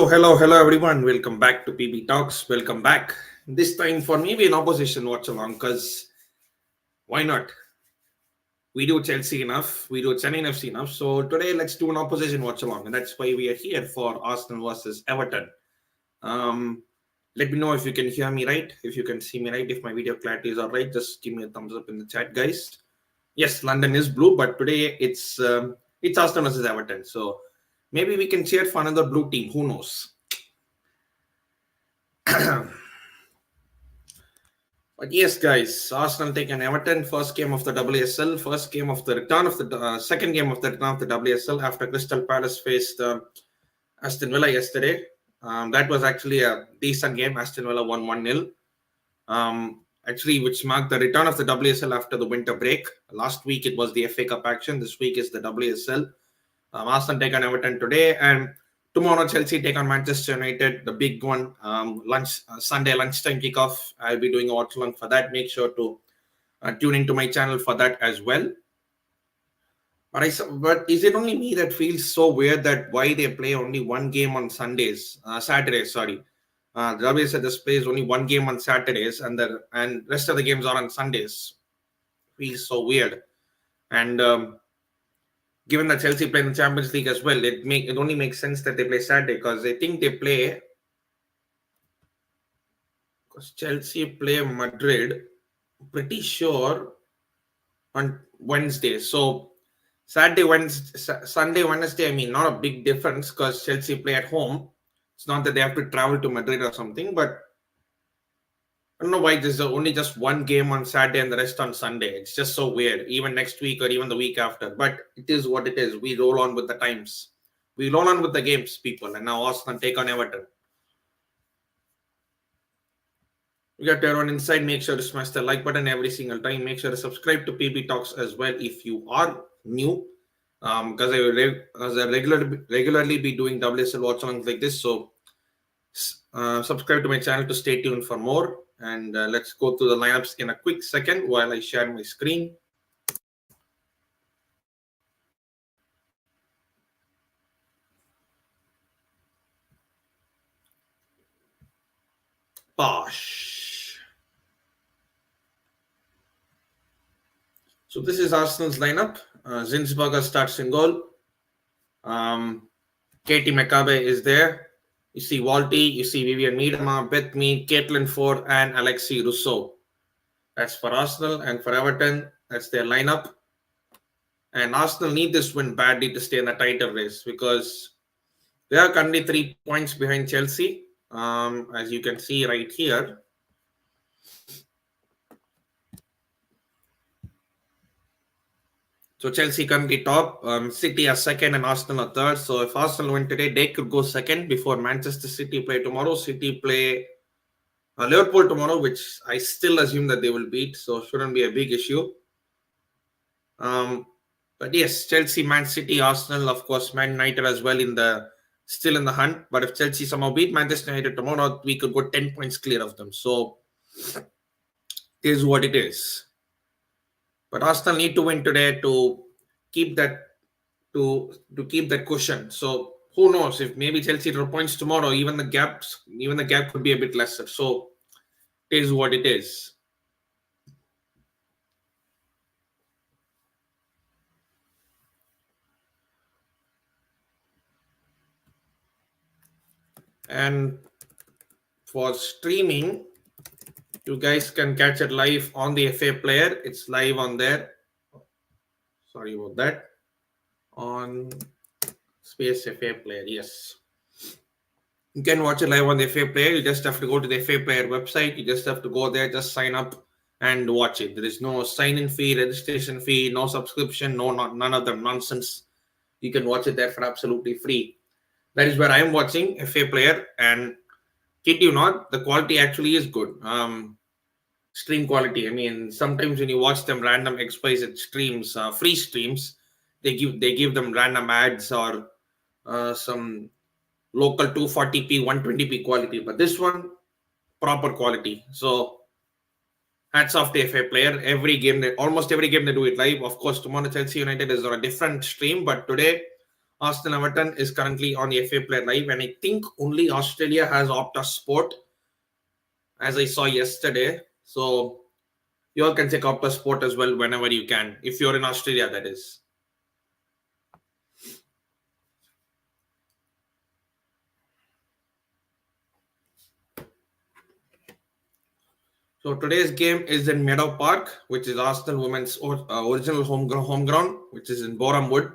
Hello, everyone. Welcome back to PB Talks. Welcome back. This time for maybe an opposition watch along because why not? We do Chelsea enough, we do Chennai FC enough. So today let's do an opposition watch along, and that's why we are here for Arsenal versus Everton. Um, Let me know if you can hear me right, if you can see me right, if my video clarity is all right. Just give me a thumbs up in the chat, guys. Yes, London is blue, but today it's Arsenal versus Everton. So maybe we can cheer for another blue team. Who knows? But yes, guys, Arsenal taken Everton. First game of the WSL. First game of the return of the second game of the return of the WSL after Crystal Palace faced Aston Villa yesterday. That was actually a decent game. Aston Villa won 1-0. Actually, which marked the return of the WSL after the winter break. Last week it was the FA Cup action. This week is the WSL. Arsenal take on Everton today, and tomorrow Chelsea take on Manchester United, the big one. Sunday lunchtime kickoff. I'll be doing a watch along for that. Make sure to tune into my channel for that as well. But is it only me that feels so weird that why they play only one game on Saturdays? Sorry, the WSL just plays only one game on Saturdays, and rest of the games are on Sundays. Feels so weird, and given that Chelsea play in the Champions League as well, it only makes sense that they play Saturday because I think they play because Chelsea play Madrid, pretty sure on Wednesday. So Sunday, Wednesday. I mean, not a big difference because Chelsea play at home. It's not that they have to travel to Madrid or something, but I don't know why there's only just one game on Saturday and the rest on Sunday. It's just so weird, even next week or even the week after. But it is what it is. We roll on with the times. We roll on with the games, people. And now Arsenal take on Everton. You got everyone inside. Make sure to smash the like button every single time. Make sure to subscribe to PB Talks as well if you are new. Because I regularly be doing WSL watch alongs like this. So subscribe to my channel to stay tuned for more. And let's go through the lineups in a quick second while I share my screen. Bosh. So this is Arsenal's lineup. Zinsberger starts in goal. Katie Makabe is there. You see Walty, you see Vivian Miedema, Beth Mead, Caitlin Ford, and Alexis Rousseau. That's for Arsenal. And for Everton, that's their lineup. And Arsenal need this win badly to stay in the title race because they are currently 3 points behind Chelsea. As you can see right here. So Chelsea currently top, City are second and Arsenal are third. So if Arsenal win today, they could go second before Manchester City play tomorrow. City play Liverpool tomorrow, which I still assume that they will beat. So shouldn't be a big issue. But yes, Chelsea, Man City, Arsenal, of course, Man United as well still in the hunt. But if Chelsea somehow beat Manchester United tomorrow, we could go 10 points clear of them. So it is what it is. But Arsenal need to win today to keep that cushion. So who knows if maybe Chelsea draw points tomorrow, even the gap could be a bit lesser. So it is what it is. And for streaming, you guys can catch it live on the FA Player. It's live on there. Sorry about that. On Space FA Player, yes. You can watch it live on the FA Player. You just have to go to the FA Player website. You just have to go there, just sign up and watch it. There is no sign-in fee, registration fee, no subscription, none of them nonsense. You can watch it there for absolutely free. That is where I am watching FA Player, and kid you not, the quality actually is good. Stream quality. I mean, sometimes when you watch them random XYZ streams, free streams, they give them random ads or some local 240p, 120p quality. But this one, proper quality. So hats off to FA Player. Almost every game they do it live. Of course, tomorrow Chelsea United is on a different stream, but today Arsenal Everton is currently on the FA Player Live, and I think only Australia has Optus Sport, as I saw yesterday. So you all can check Optus Sport as well whenever you can, if you're in Australia, that is. So today's game is in Meadow Park, which is Arsenal women's original home ground, which is in Boreham Wood.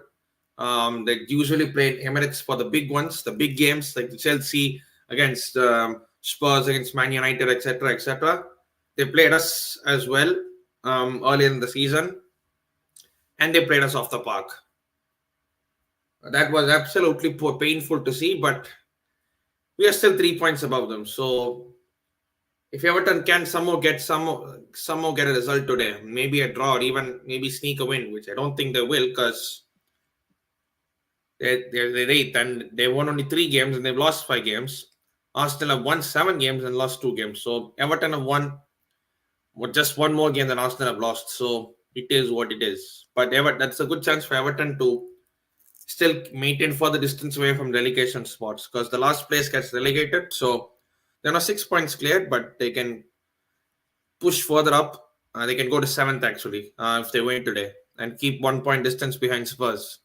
They usually play in Emirates for the big ones, the big games like the Chelsea against Spurs, against Man United, etc., etc. They played us as well earlier in the season, and they played us off the park. That was absolutely painful to see, but we are still 3 points above them. So if Everton can somehow get a result today, maybe a draw or even maybe sneak a win, which I don't think they will, because they're eighth and they won only 3 games and they've lost 5 games. Arsenal have won 7 games and lost 2 games. So Everton have won just one more game than Arsenal have lost. So it is what it is. But that's a good chance for Everton to still maintain further distance away from relegation spots, because the last place gets relegated. So they're not 6 points clear, but they can push further up. They can go to 7th actually if they win today and keep 1 point distance behind Spurs.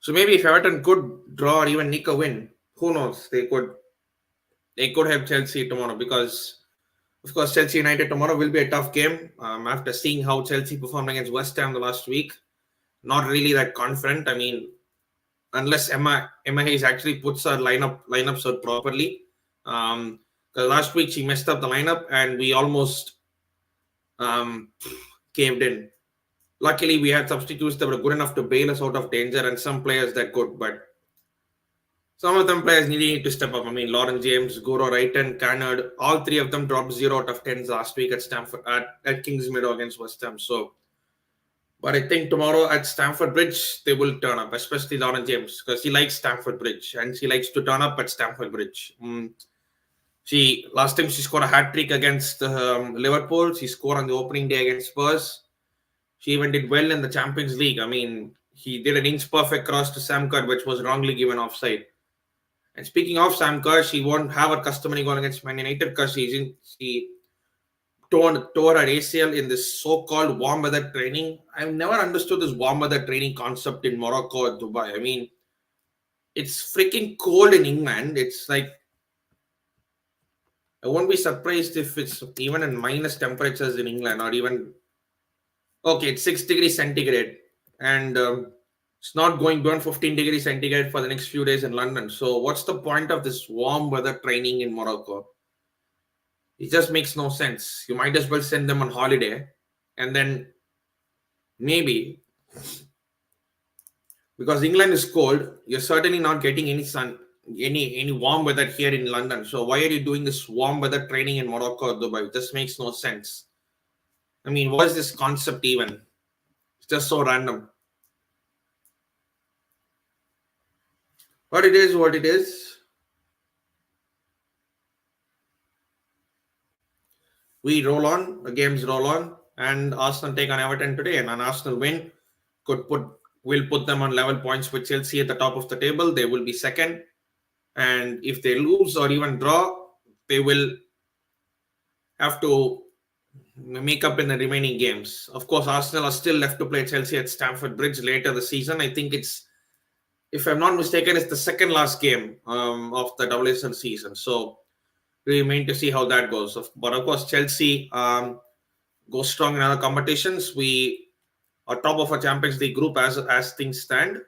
So maybe if Everton could draw or even nick a win, who knows? They could have Chelsea tomorrow, because of course Chelsea United tomorrow will be a tough game. After seeing how Chelsea performed against West Ham the last week, not really that confident. I mean, unless Emma Hayes actually puts her lineups out properly. Because last week she messed up the lineup and we almost caved in. Luckily, we had substitutes that were good enough to bail us out of danger, and some players that could, but some of them players need to step up. I mean, Lauren James, Guro Wrighton, Cannard, all 3 of them dropped 0 out of 10s last week at Stamford at Kings Meadow against West Ham. So, but I think tomorrow at Stamford Bridge they will turn up, especially Lauren James, because she likes Stamford Bridge and she likes to turn up at Stamford Bridge. She last time she scored a hat trick against Liverpool. She scored on the opening day against Spurs. She even did well in the Champions League. I mean, he did an inch perfect cross to Sam Kerr, which was wrongly given offside. And speaking of Sam Kerr, she won't have her customary goal against Man United because she tore her ACL in this so-called warm weather training. I've never understood this warm weather training concept in Morocco or Dubai. I mean, it's freaking cold in England. It's like, I won't be surprised if it's even in minus temperatures in England, or even, okay, it's 6 degrees centigrade, and it's not going beyond 15 degrees centigrade for the next few days in London. So what's the point of this warm weather training in Morocco? It just makes no sense. You might as well send them on holiday, and then maybe, because England is cold, you're certainly not getting any sun, any warm weather here in London. So why are you doing this warm weather training in Morocco or Dubai? It just makes no sense. I mean, what is this concept even? It's just so random. But it is what it is. We roll on, the games roll on, and Arsenal take on Everton today, and an Arsenal win will put them on level points with Chelsea at the top of the table. They will be second, and if they lose or even draw, they will have to make up in the remaining games. Of course, Arsenal are still left to play Chelsea at Stamford Bridge later this season. I think it's, if I'm not mistaken, it's the second last game of the WSL season. So we remain to see how that goes. But of course, Chelsea go strong in other competitions. We are top of our Champions League group as things stand.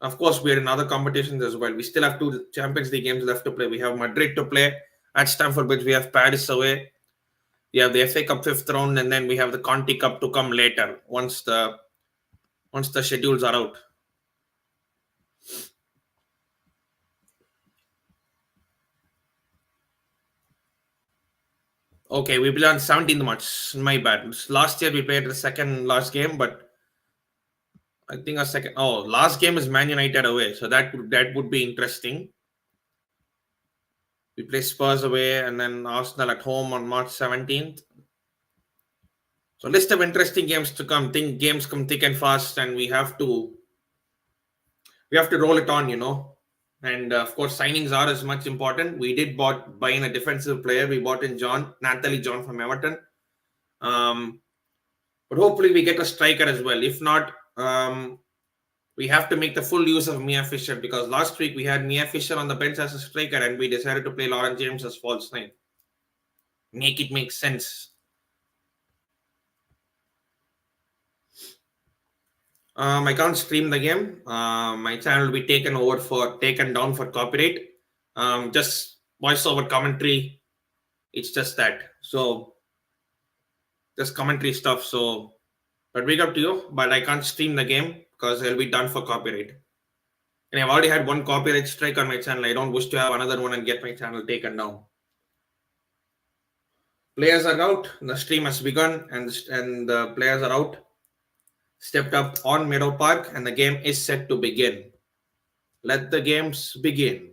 Of course, we are in other competitions as well. We still have 2 Champions League games left to play. We have Madrid to play at Stamford Bridge. We have Paris away. We have the FA Cup 5th round, and then we have the Conti Cup to come later once the schedules are out. Okay, we played on 17th March. My bad. Last year we played the second last game, but I think our second. Oh, last game is Man United away, so that would be interesting. We play Spurs away and then Arsenal at home on March 17th. So list of interesting games to come. Think games come thick and fast, and we have to roll it on, And of course, signings are as much important. We did buy in a defensive player. We bought in Nathalie John from Everton. But hopefully we get a striker as well. If not, we have to make the full use of Mia Fisher, because last week we had Mia Fisher on the bench as a striker and we decided to play Lauren James as false nine. Make it make sense. I can't stream the game. My channel will be taken down for copyright. Just voiceover commentary. It's just that. So just commentary stuff. So, but big up to you. But I can't stream the game because it'll be done for copyright. And I've already had one copyright strike on my channel. I don't wish to have another one and get my channel taken down. Players are out. The stream has begun, and the players are out. Stepped up on Meadow Park, and the game is set to begin. Let the games begin.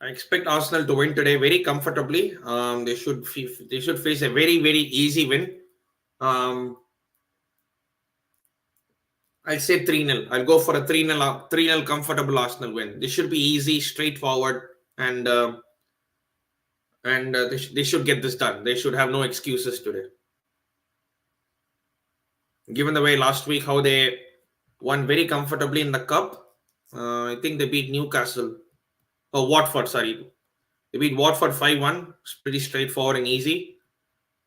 I expect Arsenal to win today very comfortably. They should face a very, very easy win. I'll say 3-0. I'll go for a 3-0 comfortable Arsenal win. This should be easy, straightforward, and they should get this done. They should have no excuses today. Given the way last week how they won very comfortably in the cup, I think they beat Newcastle. Oh, Watford, sorry. They beat Watford 5-1. It's pretty straightforward and easy.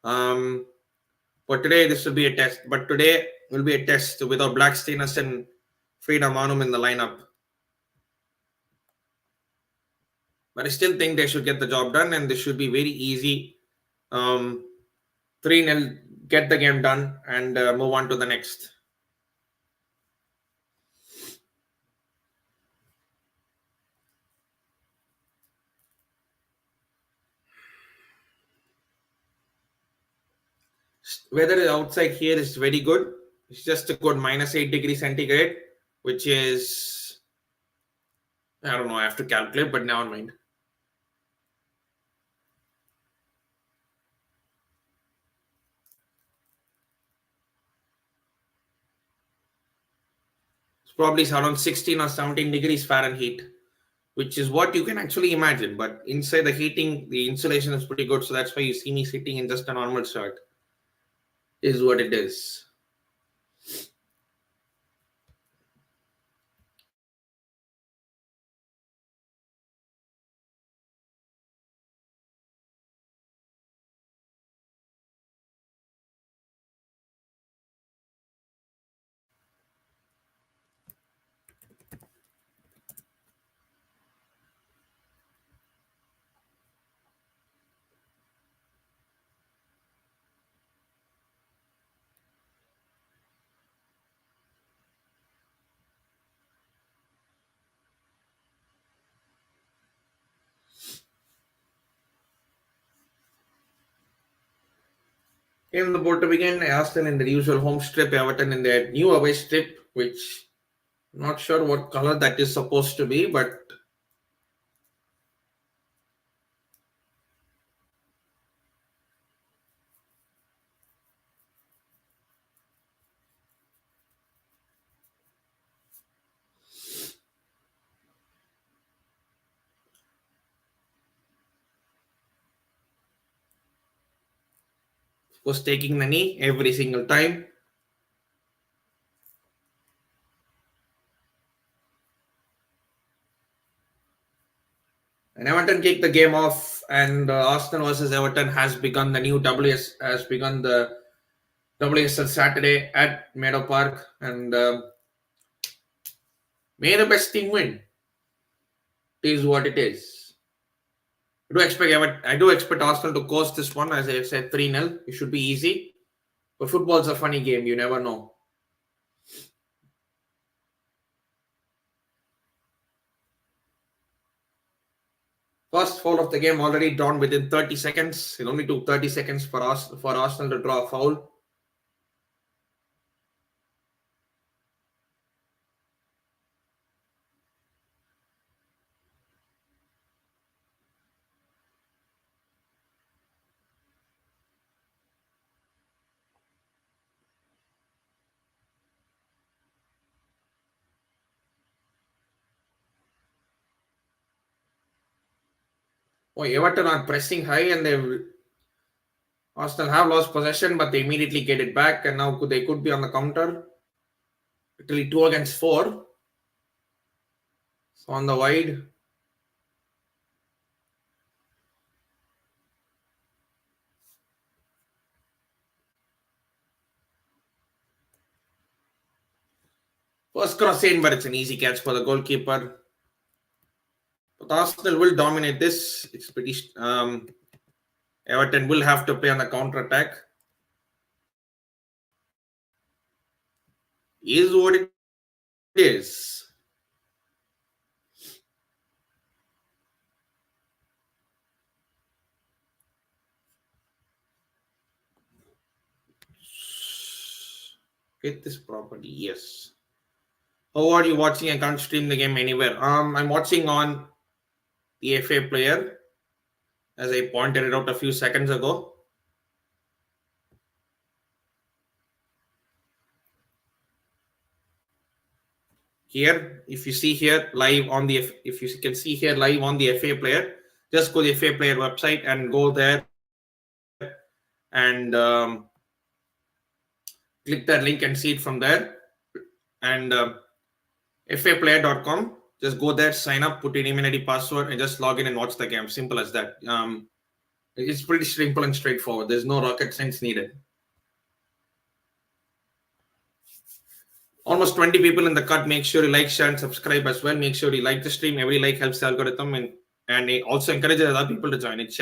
But today this will be a test. But today will be a test without Blacksteiners and Frida Manum in the lineup. But I still think they should get the job done, and this should be very easy. 3-0, get the game done, and move on to the next. Weather outside here is very good. It's just a good -8 degrees centigrade, which is, I don't know, I have to calculate, but never mind. It's probably around 16 or 17 degrees Fahrenheit, which is what you can actually imagine. But inside the heating, the insulation is pretty good. So that's why you see me sitting in just a normal shirt. Is what it is. Game the board to begin. Arsenal in the usual home strip, Everton in their new away strip, which I'm not sure what color that is supposed to be, but was taking the knee every single time. And Everton kicked the game off, and Arsenal versus Everton has begun. The new has begun the WSL Saturday at Meadow Park, and may the best team win. It is what it is. I do expect Arsenal to coast this one, as I said, 3-0. It should be easy. But football's a funny game. You never know. First foul of the game already drawn within 30 seconds. It only took 30 seconds for Arsenal to draw a foul. Oh, Everton are pressing high and Arsenal have lost possession, but they immediately get it back, and now they could be on the counter. Literally 2 against 4. So on the wide. First cross in, but it's an easy catch for the goalkeeper. But Arsenal will dominate this. It's pretty. Everton will have to play on the counter attack. Is what it is. Get this property. Yes. How are you watching? I can't stream the game anywhere. I'm watching on the FA player, as I pointed it out a few seconds ago. Here, if you see here live on the, if you can see here live on the FA player, just go to the FA player website and go there and click that link and see it from there. And faplayer.com, just go there, sign up, put your name and ID password, and just log in and watch the game. Simple as that. It's pretty simple and straightforward. There's no rocket science needed. Almost 20 people in the cut. Make sure you like, share, and subscribe as well. Make sure you like the stream. Every like helps the algorithm, and it also encourages other people to join. It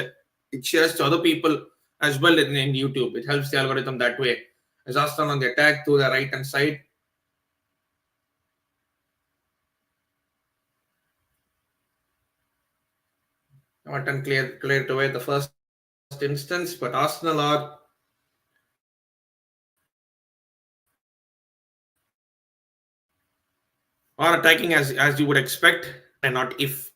shares to other people as well in YouTube. It helps the algorithm that way. As Aston on the attack to the right hand side. Everton cleared away the first instance, but Arsenal are attacking as you would expect, and not if.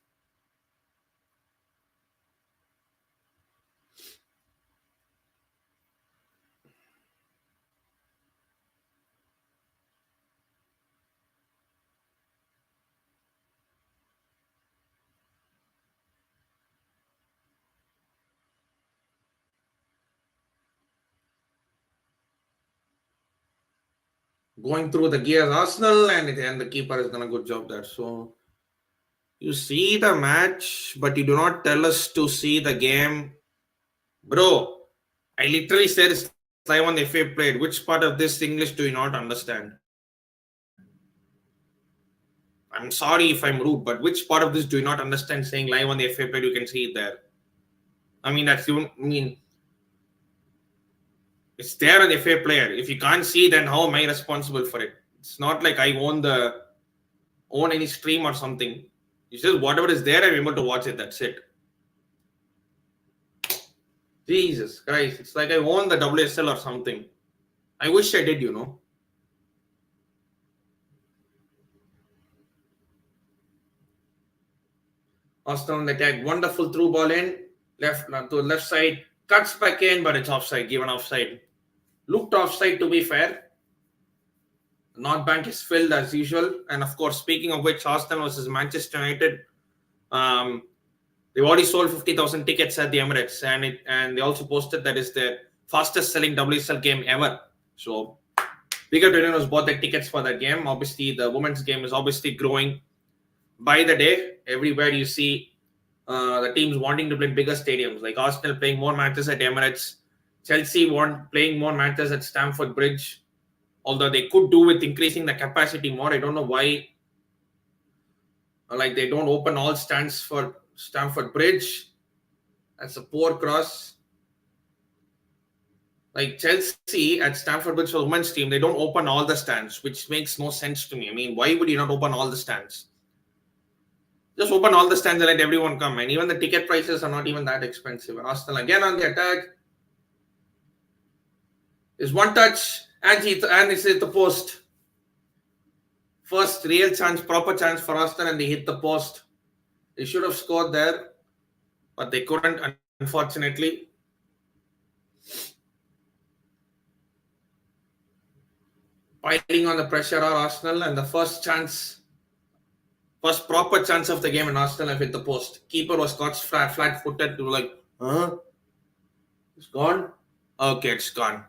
Going through the gears, Arsenal, and the keeper has done a good job there. So you see the match, but you do not tell us to see the game. Bro, I literally said it's live on the FA played. Which part of this English do you not understand? I'm sorry if I'm rude, but which part of this do you not understand saying live on the FA played? You can see it there. I mean, it's there on the FA player. If you can't see, then how am I responsible for it? It's not like I own any stream or something. It's just whatever is there, I'm able to watch it. That's it. Jesus Christ. It's like I own the WSL or something. I wish I did, Austin on the attack. Wonderful through ball in. Left to left side. Cuts back in, but it's offside. Given offside. Looked offside to be fair. North Bank is filled as usual. And of course, speaking of which, Arsenal versus Manchester United. They've already sold 50,000 tickets at the Emirates, and they also posted that is the fastest selling WSL game ever. So bigger billionaires bought their tickets for that game. Obviously, the women's game is obviously growing by the day. Everywhere you see the teams wanting to play bigger stadiums, like Arsenal playing more matches at Emirates, Chelsea playing more matches at Stamford Bridge. Although they could do with increasing the capacity more, I don't know why. Like they don't open all stands for Stamford Bridge. That's a poor cross. Like Chelsea at Stamford Bridge for the women's team, they don't open all the stands, which makes no sense to me. I mean, why would you not open all the stands? Just open all the stands and let everyone come. And even the ticket prices are not even that expensive. Arsenal again on the attack. There's one touch and it's hit the post. First real chance, proper chance for Arsenal, and they hit the post. They should have scored there, but they couldn't, unfortunately. Piling on the pressure are Arsenal, and the first chance First proper chance of the game, and Arsenal have hit the post. Keeper was caught flat footed. You were like, huh? It's gone? Okay, it's gone.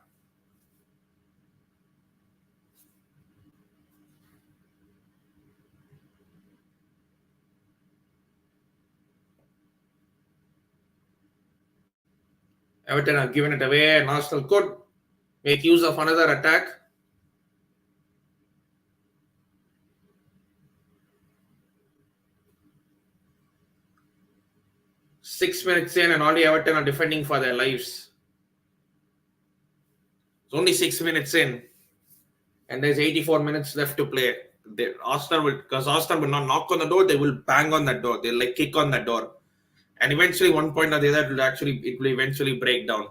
Everton have given it away, and Arsenal could make use of another attack. 6 minutes in, and already Everton are defending for their lives. It's only 6 minutes in, and there's 84 minutes left to play. Because Arsenal will not knock on the door, they will bang on that door. They'll like kick on that door, and eventually, one point or the other, it will eventually break down.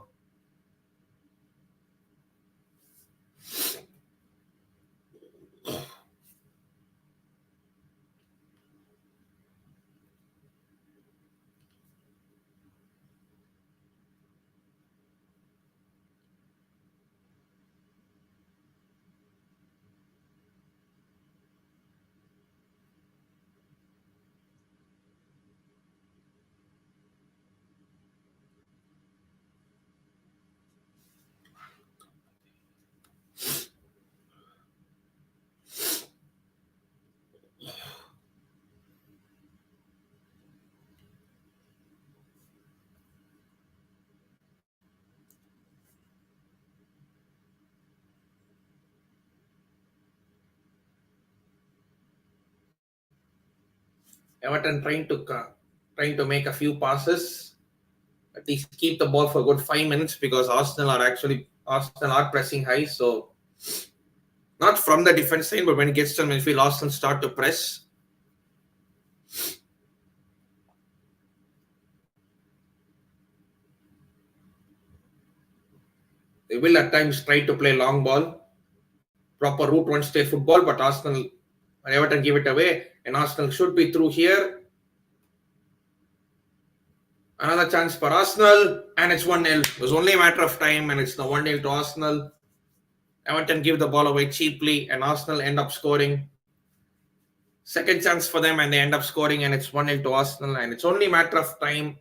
Everton trying to make a few passes, at least keep the ball for a good 5 minutes because Arsenal are pressing high. So not from the defense line, but when it gets to midfield, Arsenal start to press. They will at times try to play long ball, proper route one stay football, but Everton give it away, and Arsenal should be through here. Another chance for Arsenal, and it's 1-0. It was only a matter of time, and it's the 1-0 to Arsenal. Everton give the ball away cheaply, and Arsenal end up scoring. Second chance for them, and they end up scoring, and it's 1-0 to Arsenal, and it's only a matter of time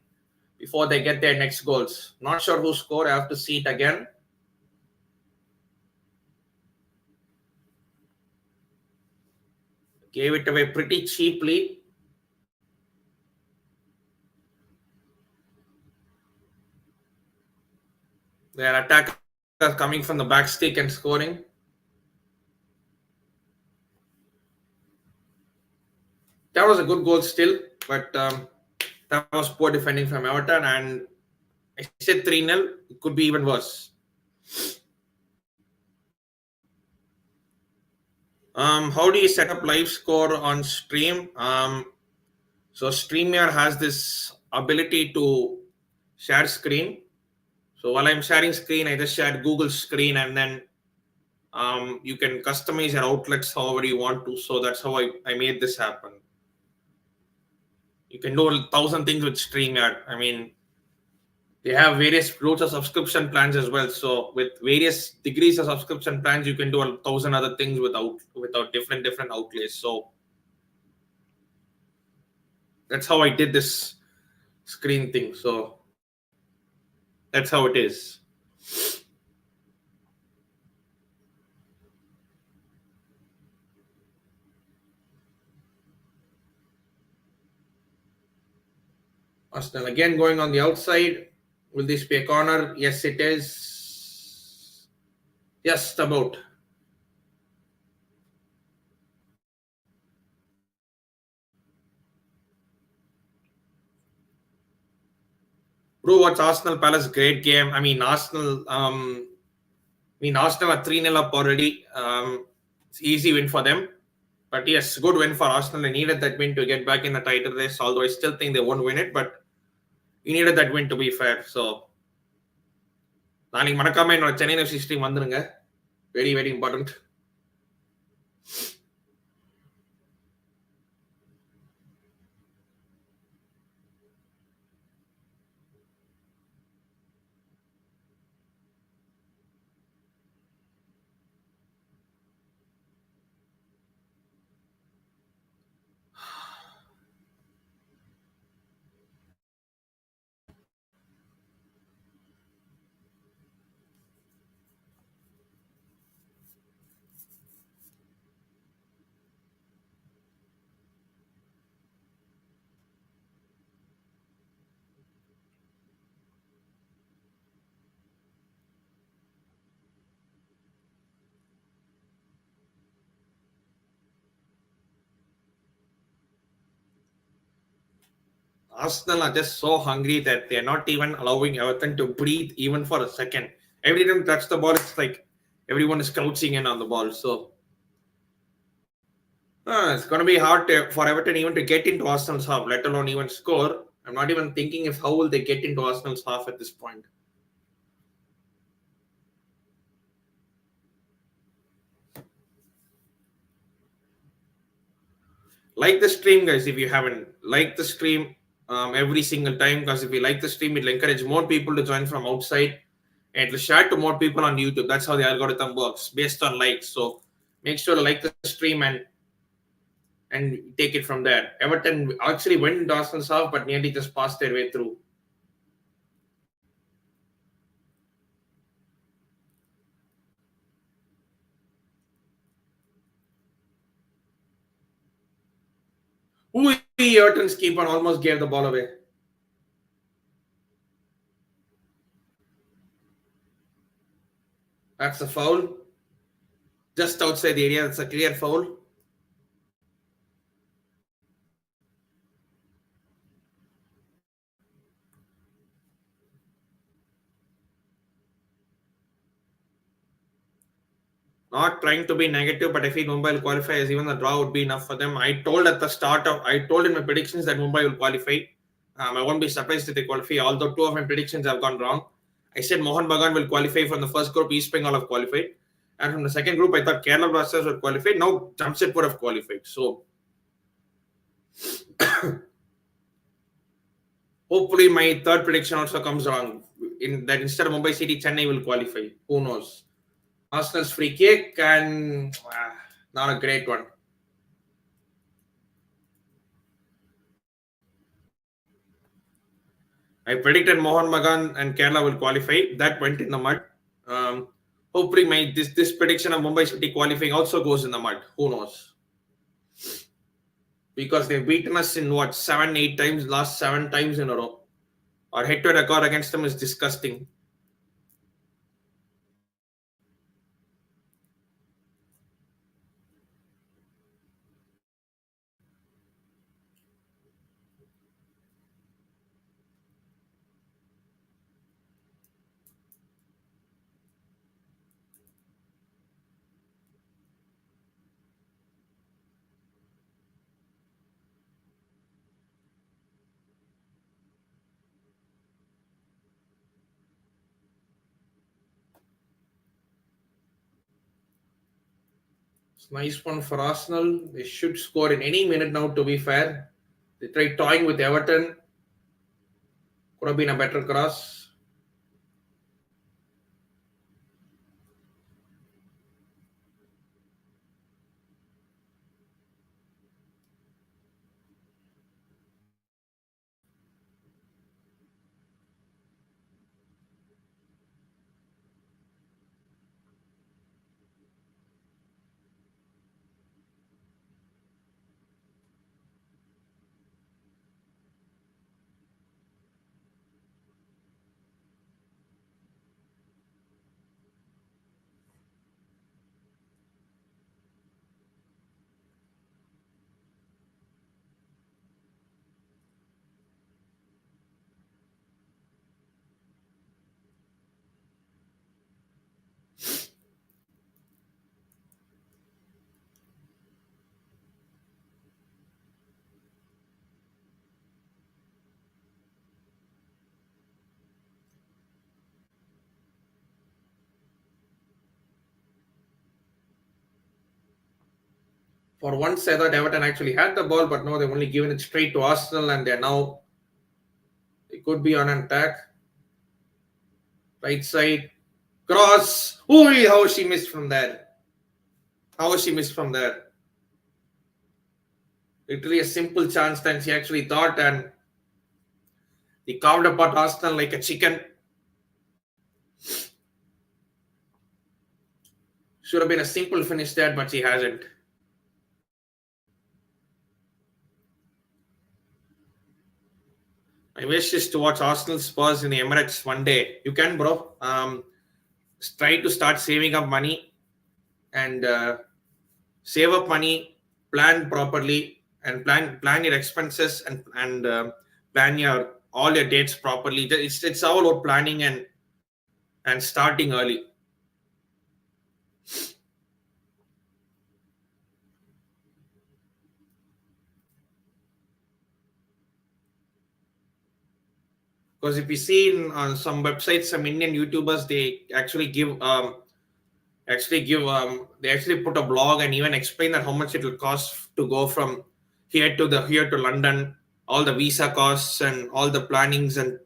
before they get their next goals. Not sure who scored. I have to see it again. Gave it away pretty cheaply. Their attackers coming from the back stick and scoring. That was a good goal still, but that was poor defending from Everton, and I said 3-0. It could be even worse. How do you set up live score on stream? So StreamYard has this ability to share screen. So while I'm sharing screen, I just shared Google screen, and then you can customize your outlets however you want to. So that's how I made this happen. You can do 1,000 things with StreamYard. I mean, they have various routes of subscription plans as well. So with various degrees of subscription plans, you can do 1,000 other things without different outlays. So that's how I did this screen thing. So that's how it is. Arsenal again going on the outside. Will this be a corner? Yes, it is. Just about. Bro, what's Arsenal Palace? Great game. Arsenal are 3-0 up already. It's easy win for them. But yes, good win for Arsenal. They needed that win to get back in the title race, although I still think they won't win it, but you needed that win to be fair. So நாளைக்கு மறக்காம என்னோட Chennai FC stream வந்துருங்க. Very very important. Arsenal are just so hungry that they're not even allowing Everton to breathe even for a second. Every time they touch the ball, it's like everyone is crouching in on the ball. So it's going to be hard for Everton even to get into Arsenal's half, let alone even score. I'm not even thinking if how will they get into Arsenal's half at this point. Like the stream, guys, if you haven't. Like the stream every single time, because if you like the stream, it'll encourage more people to join from outside and it'll share to more people on YouTube. That's how the algorithm works, based on likes. So make sure to like the stream and take it from there. Everton actually went into Arsenal's half, but nearly just passed their way through. Ooh, Everton's keeper almost gave the ball away. That's a foul. Just outside the area. That's a clear foul. Not trying to be negative, but I feel Mumbai will qualify as even the draw would be enough for them. I told in my predictions that Mumbai will qualify. I won't be surprised if they qualify, although two of my predictions have gone wrong. I said Mohan Bagan will qualify from the first group, East Bengal have qualified. And from the second group, I thought Kerala Blasters would qualify. Now Jamshedpur have qualified. So hopefully my third prediction also comes wrong. In that instead of Mumbai City, Chennai will qualify. Who knows? Arsenal's free kick and not a great one. I predicted Mohan Bagan and Kerala will qualify. That went in the mud. Hopefully, this prediction of Mumbai City qualifying also goes in the mud. Who knows? Because they've beaten us in what 7, 8 times, last 7 times in a row. Our head-to-head record against them is disgusting. It's a nice one for Arsenal. They should score in any minute now, to be fair. They tried toying with Everton. Could have been a better cross. For once, I thought Everton actually had the ball, but no, they've only given it straight to Arsenal, and they could be on an attack. Right side. Cross. Ooh, how she missed from there. How she missed from there. Literally a simple chance than she actually thought, and he carved apart Arsenal like a chicken. Should have been a simple finish there, but she hasn't. My wish is to watch Arsenal Spurs in the Emirates one day. You can, bro. Try to start saving up money and save up money, plan properly, and plan your expenses and plan your all your dates properly. It's all about planning and starting early. Because if you see on some websites, some Indian YouTubers, they they actually put a blog and even explain that how much it will cost to go from here to London, all the visa costs and all the plannings and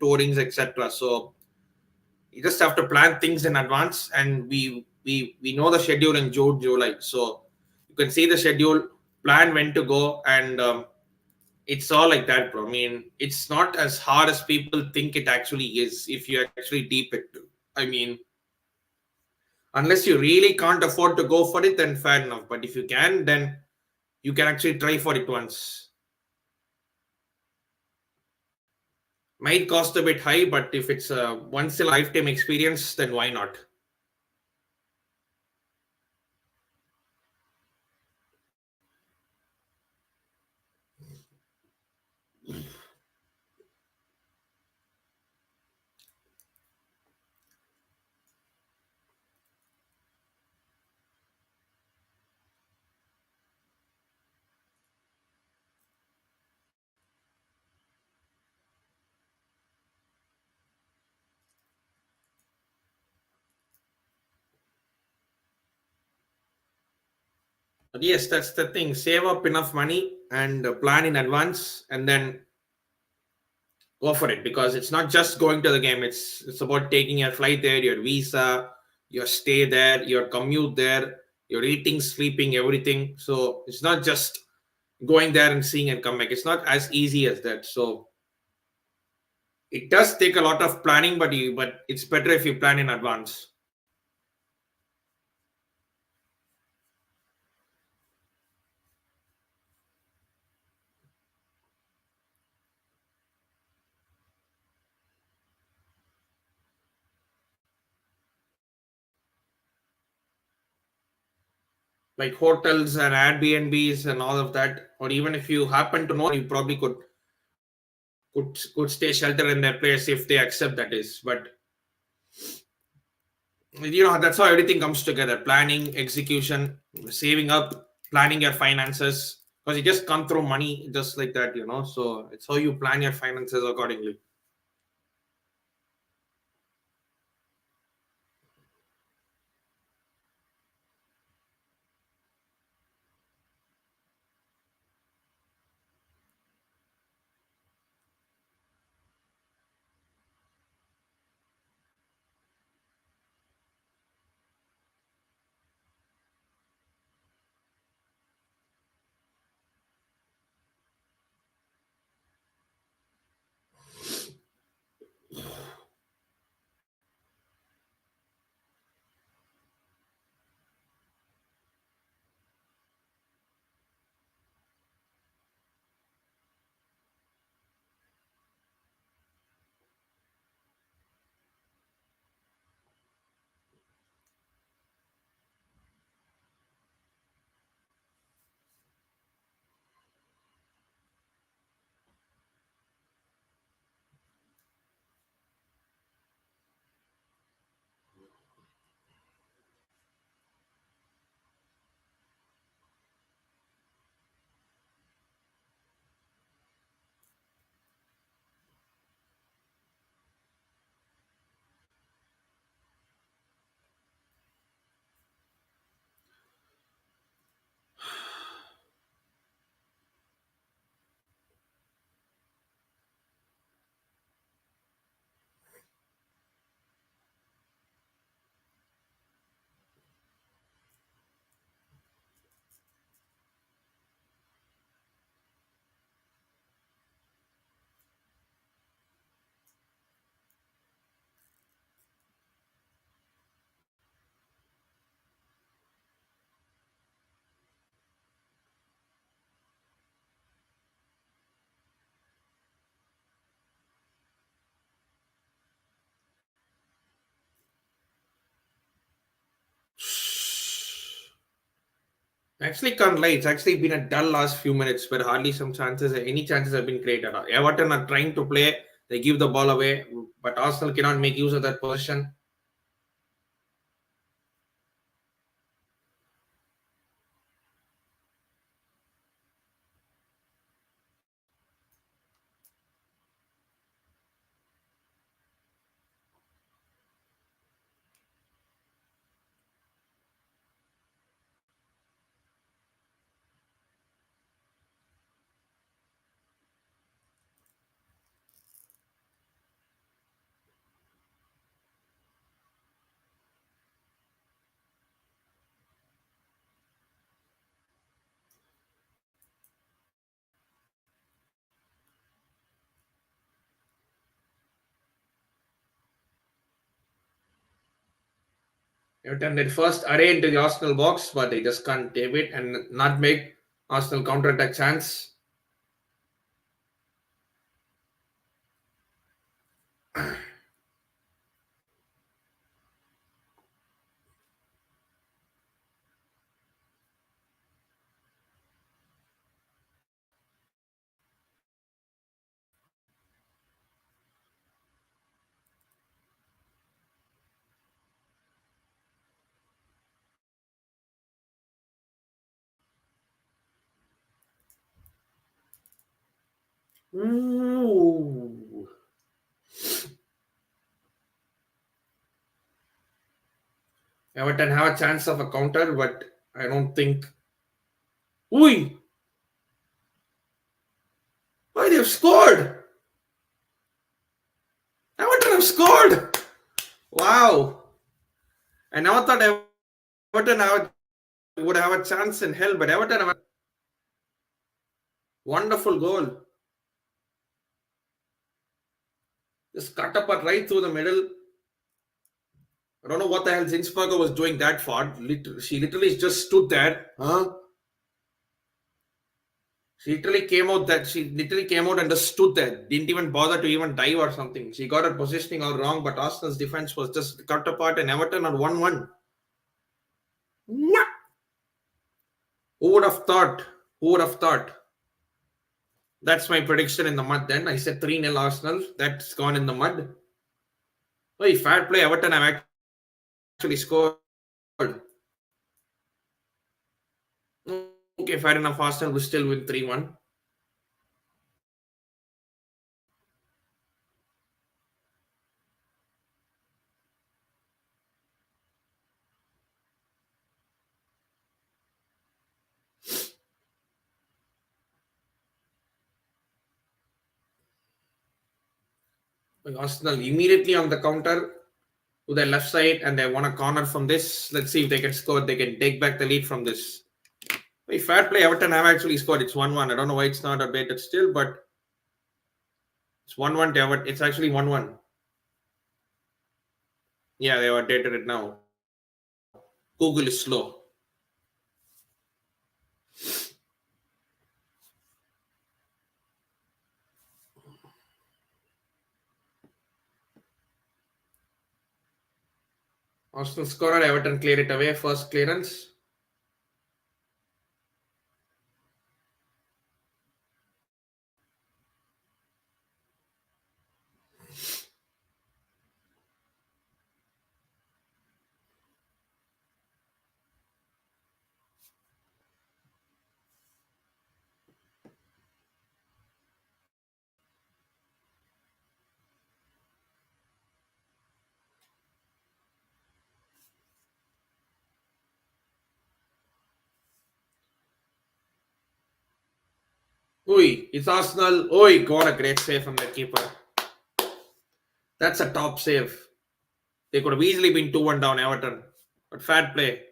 tourings, etc. So you just have to plan things in advance, and we know the schedule in June, July. So you can see the schedule, plan when to go, and it's all like that, bro. I mean, it's not as hard as people think it actually is if you actually deep it. I mean, unless you really can't afford to go for it, then fair enough. But if you can, then you can actually try for it once. Might cost a bit high, but if it's a once in a lifetime experience, then why not? But yes, that's the thing. Save up enough money and plan in advance, and then go for it, because it's not just going to the game. It's about taking your flight there, your visa, your stay there, your commute there, your eating, sleeping, everything. So it's not just going there and seeing and come back. It's not as easy as that. So it does take a lot of planning, but it's better if you plan in advance. Like hotels and Airbnbs and all of that, or even if you happen to know, you probably could stay shelter in their place if they accept that is. But that's how everything comes together: planning, execution, saving up, planning your finances, because you just come through money just like that. So it's how you plan your finances accordingly. Actually, can't lie. It's actually been a dull last few minutes where hardly some chances, any chances have been created. Everton are trying to play. They give the ball away, but Arsenal cannot make use of that possession. Everton did first array into the Arsenal box, but they just can't take it and not make Arsenal counter attack chance. Ooh. Everton have a chance of a counter, but I don't think. Oi! Why they've scored? Everton have scored! Wow! I never thought Everton would have a chance in hell, but Everton have a wonderful goal. Just cut up right through the middle. I don't know what the hell Zinsberger was doing that far. She literally just stood there. Huh? She literally came out and just stood there. Didn't even bother to even dive or something. She got her positioning all wrong, but Arsenal's defense was just cut apart and Everton on 1-1. What? Who would have thought? Who would have thought? That's my prediction in the mud then. I said 3-0 Arsenal. That's gone in the mud. Hey, fair play. Everton have actually scored. Okay, fair enough. Arsenal will still win 3-1. Arsenal immediately on the counter to their left side and they want a corner from this. Let's see if they can score. They can take back the lead from this. Hey, fair play. Everton have actually scored. It's 1-1. I don't know why it's not updated still, but it's 1-1 to Everton. It's actually 1-1. Yeah, they have updated it now. Google is slow. Arsenal scorer. Everton cleared it away. First clearance. Oi, it's Arsenal. Oi, got a great save from the keeper. That's a top save. They could have easily been 2-1 down Everton. But fair play.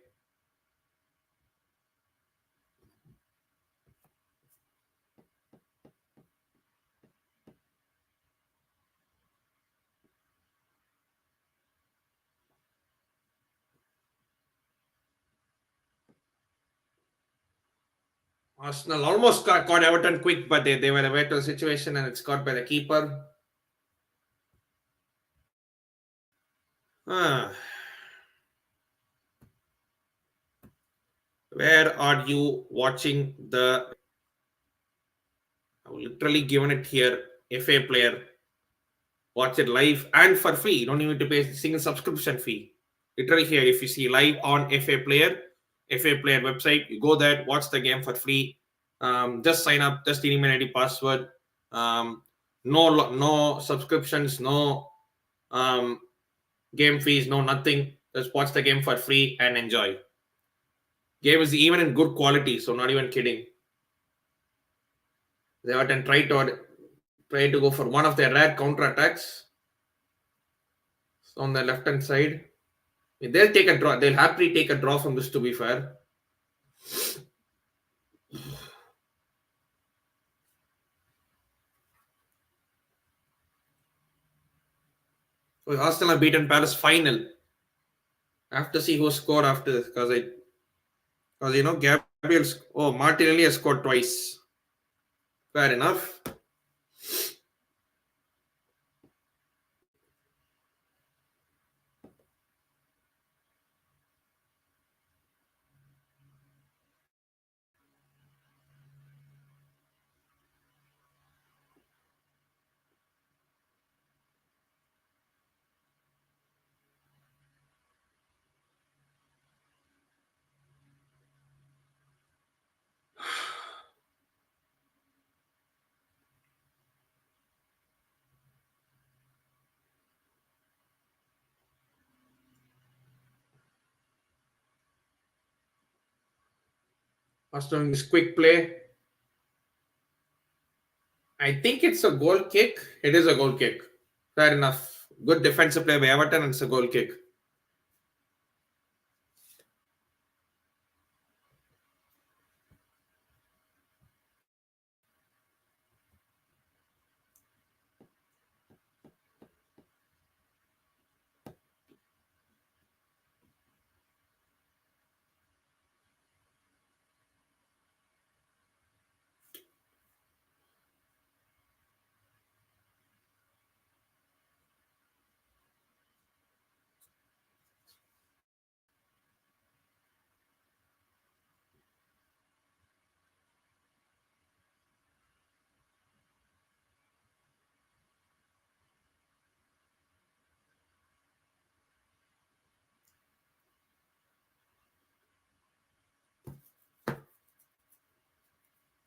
Arsenal almost caught Everton quick, but they were away to the situation and it's caught by the keeper. Ah. Where are you watching the? I've literally given it here. FA player. Watch it live and for free. You don't even need to pay a single subscription fee. Literally here, if you see live on FA Player website, you go there, watch the game for free. Just sign up, just email ID password. Um, no subscriptions, no um, game fees, no nothing. Just watch the game for free and enjoy. Game is even in good quality, so not even kidding. They went and try to go for one of their rare counter attacks on the left hand side. They'll take a draw. They'll happily take a draw from this. To be fair, so Arsenal have beaten Palace final. I have to see who scored after this because Gabriel. Oh, Martinelli has scored twice. Fair enough. Arsenal this quick play. I think it's a goal kick. It is a goal kick. Fair enough. Good defensive play by Everton, and it's a goal kick.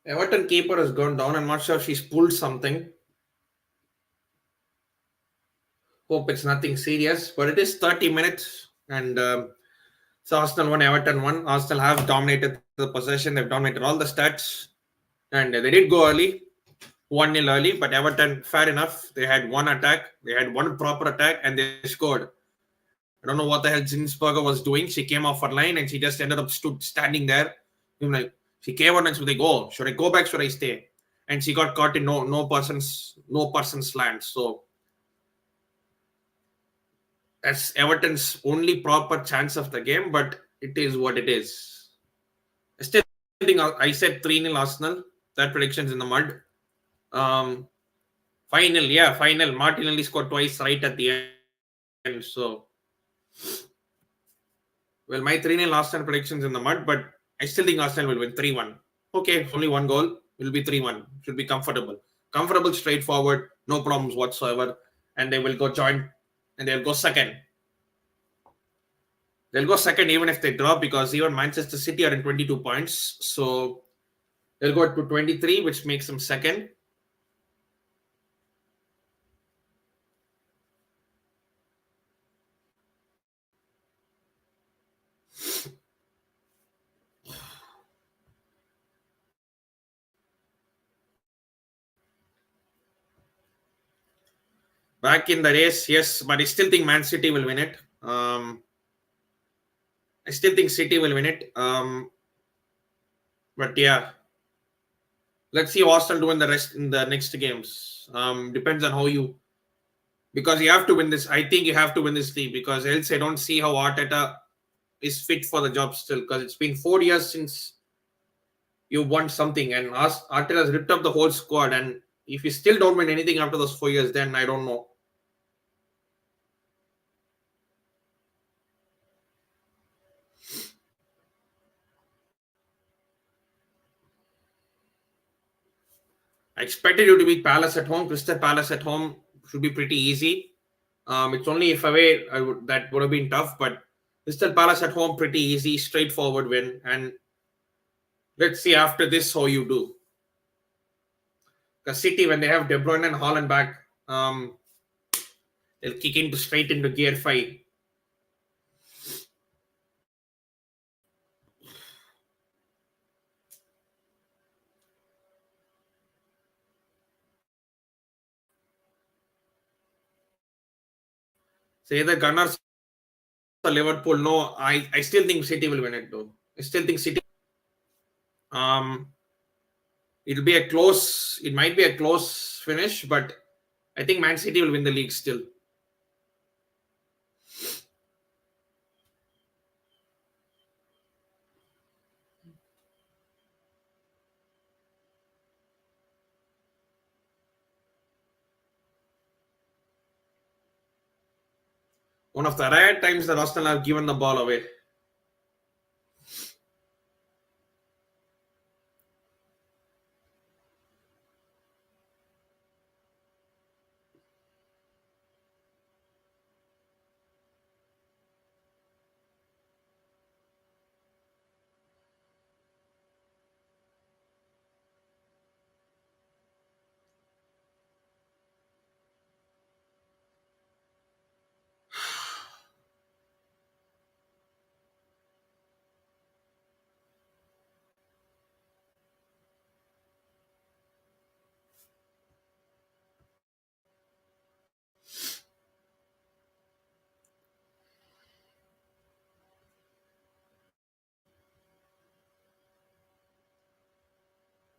Everton keeper has gone down. I'm not sure if she's pulled something. Hope it's nothing serious, but it is 30 minutes. And so Arsenal won, Everton won. Arsenal have dominated the possession. They've dominated all the stats. And they did go early, 1-0 early, but Everton, fair enough. They had one attack. They had one proper attack and they scored. I don't know what the hell Zinsberger was doing. She came off her line and she just ended up standing there. Like, she came on and she was like, oh, should I go back? Should I stay? And she got caught in no person's land. So that's Everton's only proper chance of the game, but it is what it is. I still think I said 3-0 Arsenal. That prediction's in the mud. Final. Martinelli scored twice right at the end. So, well, my 3-0 Arsenal prediction's in the mud, but I still think Arsenal will win 3-1. Okay, only one goal. Will be 3-1. Should be comfortable. Comfortable, straightforward, no problems whatsoever. And they will go joint and they'll go second. They'll go second even if they draw because even Manchester City are in 22 points. So they'll go to 23, which makes them second. Back in the race, yes, but I still think Man City will win it. I still think City will win it. But yeah, let's see how Arsenal do in the rest in the next games. Depends on how you because you have to win this. I think you have to win this league because else I don't see how Arteta is fit for the job still because it's been 4 years since you won something and Arteta has ripped up the whole squad and if you still don't win anything after those 4 years, then I don't know. I expected you to beat Palace at home. Crystal Palace at home should be pretty easy. It's only if away that would have been tough, but Crystal Palace at home pretty easy, straightforward win. And let's see after this how you do. Because City, when they have De Bruyne and Haaland back, they'll kick into straight into gear 5. So either Gunners or Liverpool. No, I still think City will win it though. I still think City. Um, it'll be a close. It might be a close finish, but I think Man City will win the league still. One of the rare times that Arsenal have given the ball away.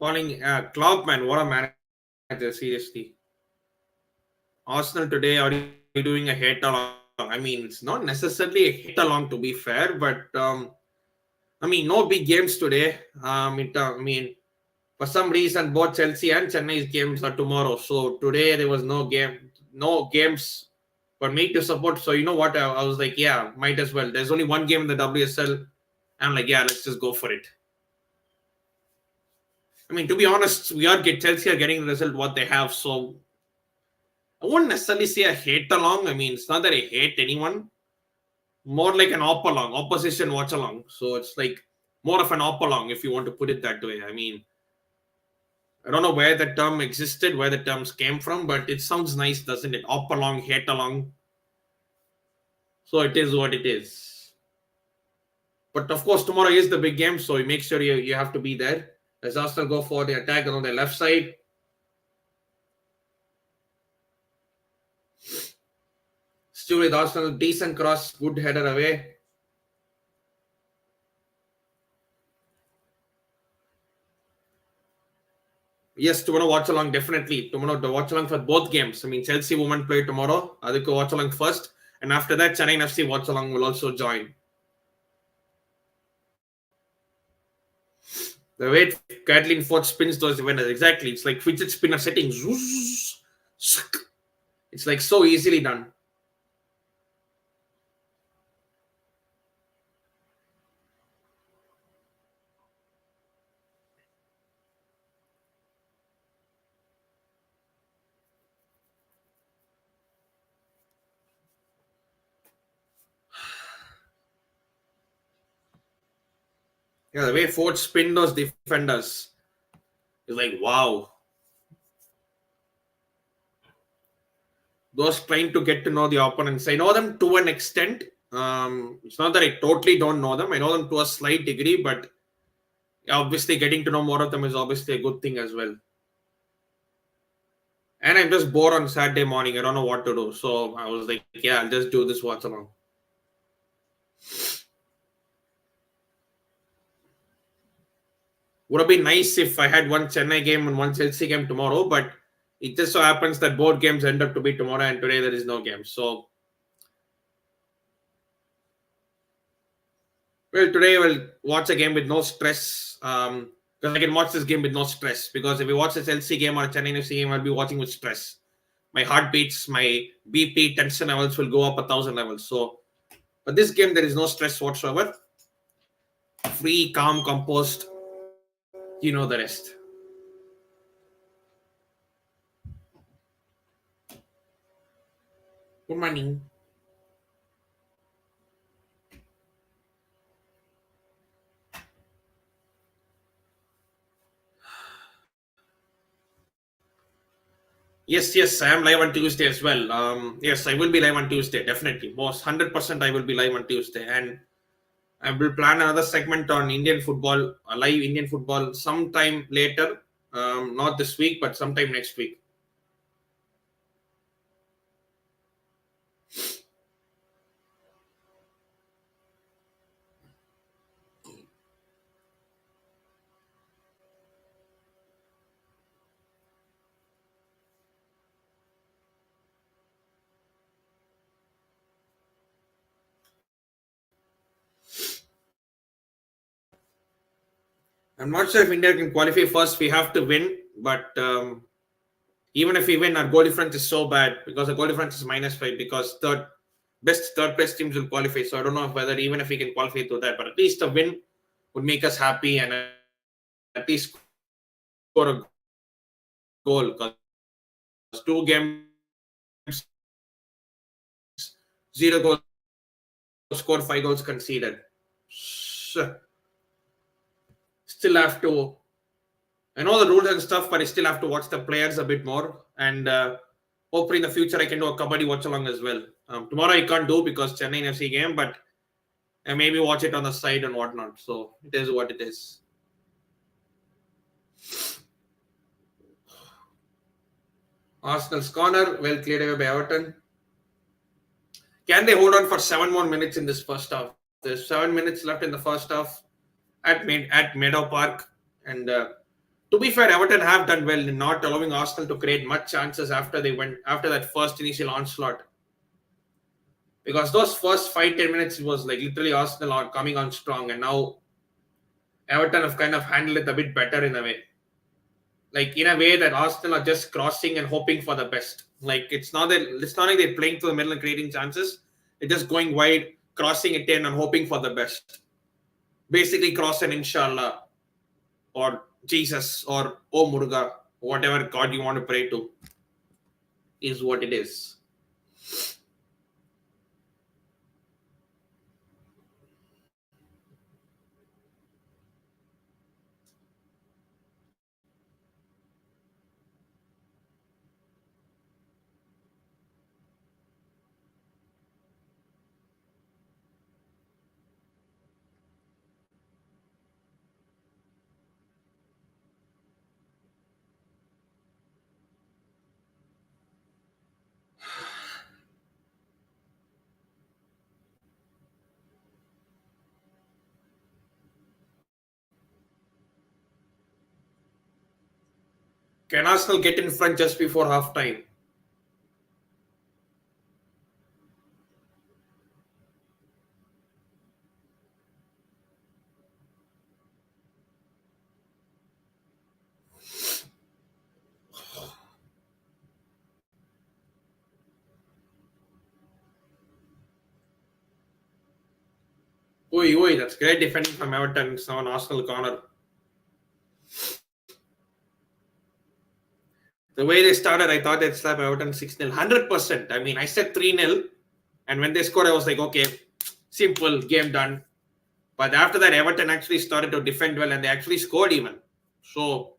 Calling Klopp, man, what a manager, seriously. Arsenal today, are you doing a hate along? I mean, it's not necessarily a hate along to be fair, but I mean, no big games today. I mean, for some reason, both Chelsea and Chennai's games are tomorrow. So today there was no games for me to support. So you know what? I was like, yeah, might as well. There's only one game in the WSL. I'm like, yeah, let's just go for it. I mean, to be honest, Chelsea are getting the result what they have. So I wouldn't necessarily say a hate along. I mean, it's not that I hate anyone. More like an op along, opposition watch along. So it's like more of an op along, if you want to put it that way. I mean, I don't know where the term existed, where the terms came from, but it sounds nice, doesn't it? Op along, hate along. So it is what it is. But of course, tomorrow is the big game, so make sure you have to be there. As Arsenal go for the attack on the left side. Still with Arsenal, decent cross, good header away. Yes, tomorrow watch along, definitely. Tomorrow the watch along for both games. I mean, Chelsea women play tomorrow. Adiko watch along first. And after that, Chennai FC watch along will also join. The way Kathleen Ford spins those winners, exactly. It's like fidget spinner settings. It's like so easily done. Yeah, the way Ford spin those defenders is like wow. Those trying to get to know the opponents. I know them to an extent. It's not that I totally don't know them. I know them to a slight degree, but obviously getting to know more of them is obviously a good thing as well. And I'm just bored on Saturday morning. I don't know what to do. So I was like, yeah, I'll just do this watch along. Would have been nice if I had one Chennai game and one Chelsea game tomorrow, but it just so happens that both games end up to be tomorrow and today there is no game. So, well, today we'll watch a game with no stress. Because I can watch this game with no stress. Because if we watch a Chelsea game or a Chennai FC game, I'll be watching with stress. My heart beats, my BP tension levels will go up 1,000 levels. So, but this game, there is no stress whatsoever. Free, calm, composed. You know the rest. Good morning. Yes, I am live on Tuesday as well. Yes, I will be live on Tuesday, definitely. Most 100% I will be live on Tuesday. And I will plan another segment on Indian football, live Indian football sometime later. Not this week, but sometime next week. I'm not sure if India can qualify first. We have to win, but even if we win, our goal difference is so bad because the goal difference is -5 because third place teams will qualify. So I don't know whether even if we can qualify to that, but at least a win would make us happy and at least score a goal because 2 games, 0 goals scored, 5 goals conceded. Still have to. I know the rules and stuff, but I still have to watch the players a bit more. And hopefully in the future I can do a kabaddi watch along as well. Tomorrow I can't do because Chennai FC game, but I maybe watch it on the side and whatnot. So it is what it is. Arsenal's corner, well cleared away by Everton. Can they hold on for 7 more minutes in this first half? There's 7 minutes left in the first half at Meadow Park. And to be fair, Everton have done well in not allowing Arsenal to create much chances after they went after that first initial onslaught. Because those first 5-10 minutes was like literally Arsenal are coming on strong, and now Everton have kind of handled it a bit better in a way. Like in a way that Arsenal are just crossing and hoping for the best. Like it's not like they're playing through the middle and creating chances. They're just going wide, crossing it in and hoping for the best. Basically cross and inshallah or Jesus or Oh Muruga, whatever God you want to pray to, is what it is. Can Arsenal get in front just before half time? Oi, that's great defending from Everton. It's now an Arsenal corner. The way they started, I thought they'd slap Everton 6-0. 100%. I mean, I said 3-0. And when they scored, I was like, okay, simple, game done. But after that, Everton actually started to defend well and they actually scored even. So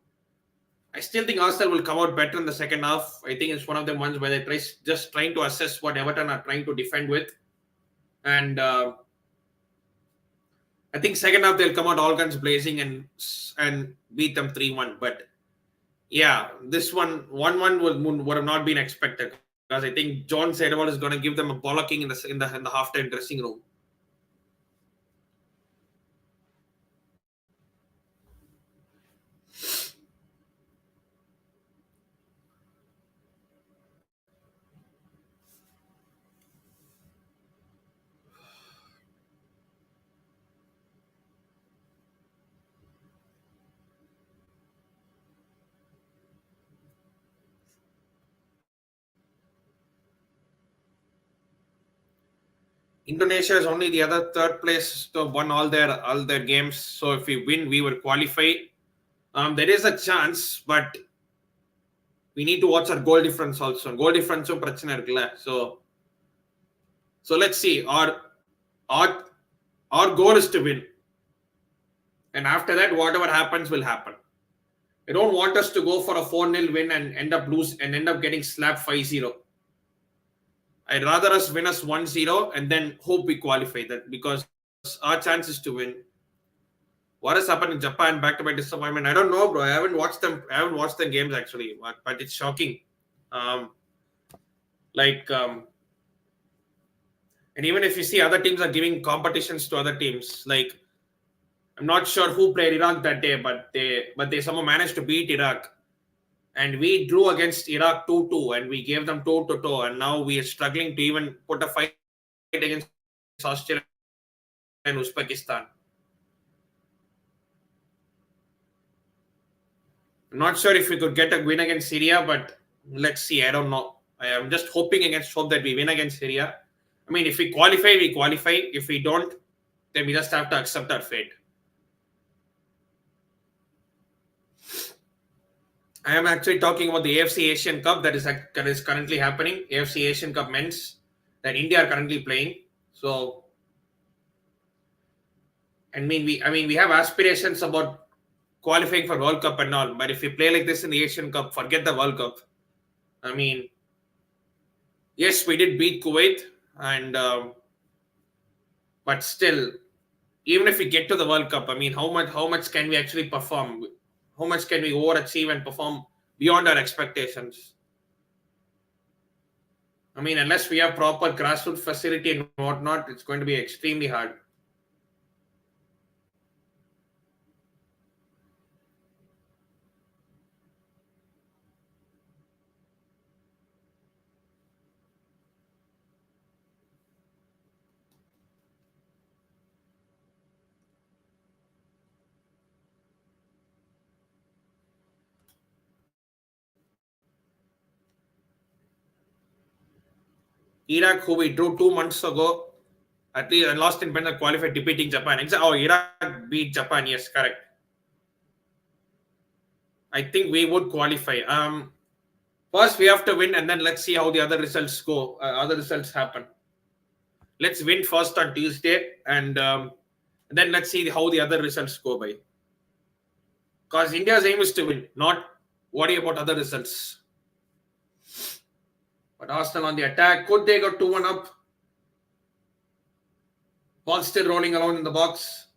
I still think Arsenal will come out better in the second half. I think it's one of the ones where they're just trying to assess what Everton are trying to defend with. And I think second half they'll come out all guns blazing and beat them 3-1. But yeah, this one would have not been expected because I think John Sedewal is going to give them a bollocking in the halftime dressing room. Indonesia is only the other third place to won all their games. So if we win, we will qualify. There is a chance, but we need to watch our goal difference also. Goal difference பிரச்சனை இருக்குல்ல. So So let's see. Our our goal is to win, and after that, whatever happens will happen. I don't want us to go for a 4-0 win and end up getting slapped 5-0. I'd rather us win us 1-0 and then hope we qualify that, because our chance is to win. What has happened in Japan, back to my disappointment? I don't know, bro. I haven't watched them. I haven't watched the games actually, but it's shocking. Um, like, and even if you see other teams are giving competitions to other teams, like I'm not sure who played Iraq that day, but they somehow managed to beat Iraq, and we drew against Iraq 2-2, and we gave them toe to toe, and now we are struggling to even put a fight against Australia and Uzbekistan. I'm not sure if we could get a win against Syria, but let's see. I don't know. I am just hoping against hope that we win against Syria. I mean, if we qualify, we qualify. If we don't, then we just have to accept our fate. I am actually talking about the AFC Asian Cup that is currently happening. AFC Asian Cup men's that India are currently playing. So, we have aspirations about qualifying for World Cup and all. But if we play like this in the Asian Cup, forget the World Cup. I mean, yes, we did beat Kuwait, and but still, even if we get to the World Cup, I mean, how much can we actually perform? How much can we overachieve and perform beyond our expectations? I mean, unless we have proper grassroots facility and whatnot, it's going to be extremely hard. Iraq, who we drew 2 months ago, at least lost in penalty, qualified, defeating Japan. Oh, Iraq beat Japan. Yes, correct. I think we would qualify. First we have to win, and then let's see how the other results go. Other results happen. Let's win first on Tuesday, and then let's see how the other results go by. Because India's aim is to win, not worry about other results. But Arsenal on the attack. Could they go 2-1 up? Ball still rolling around in the box.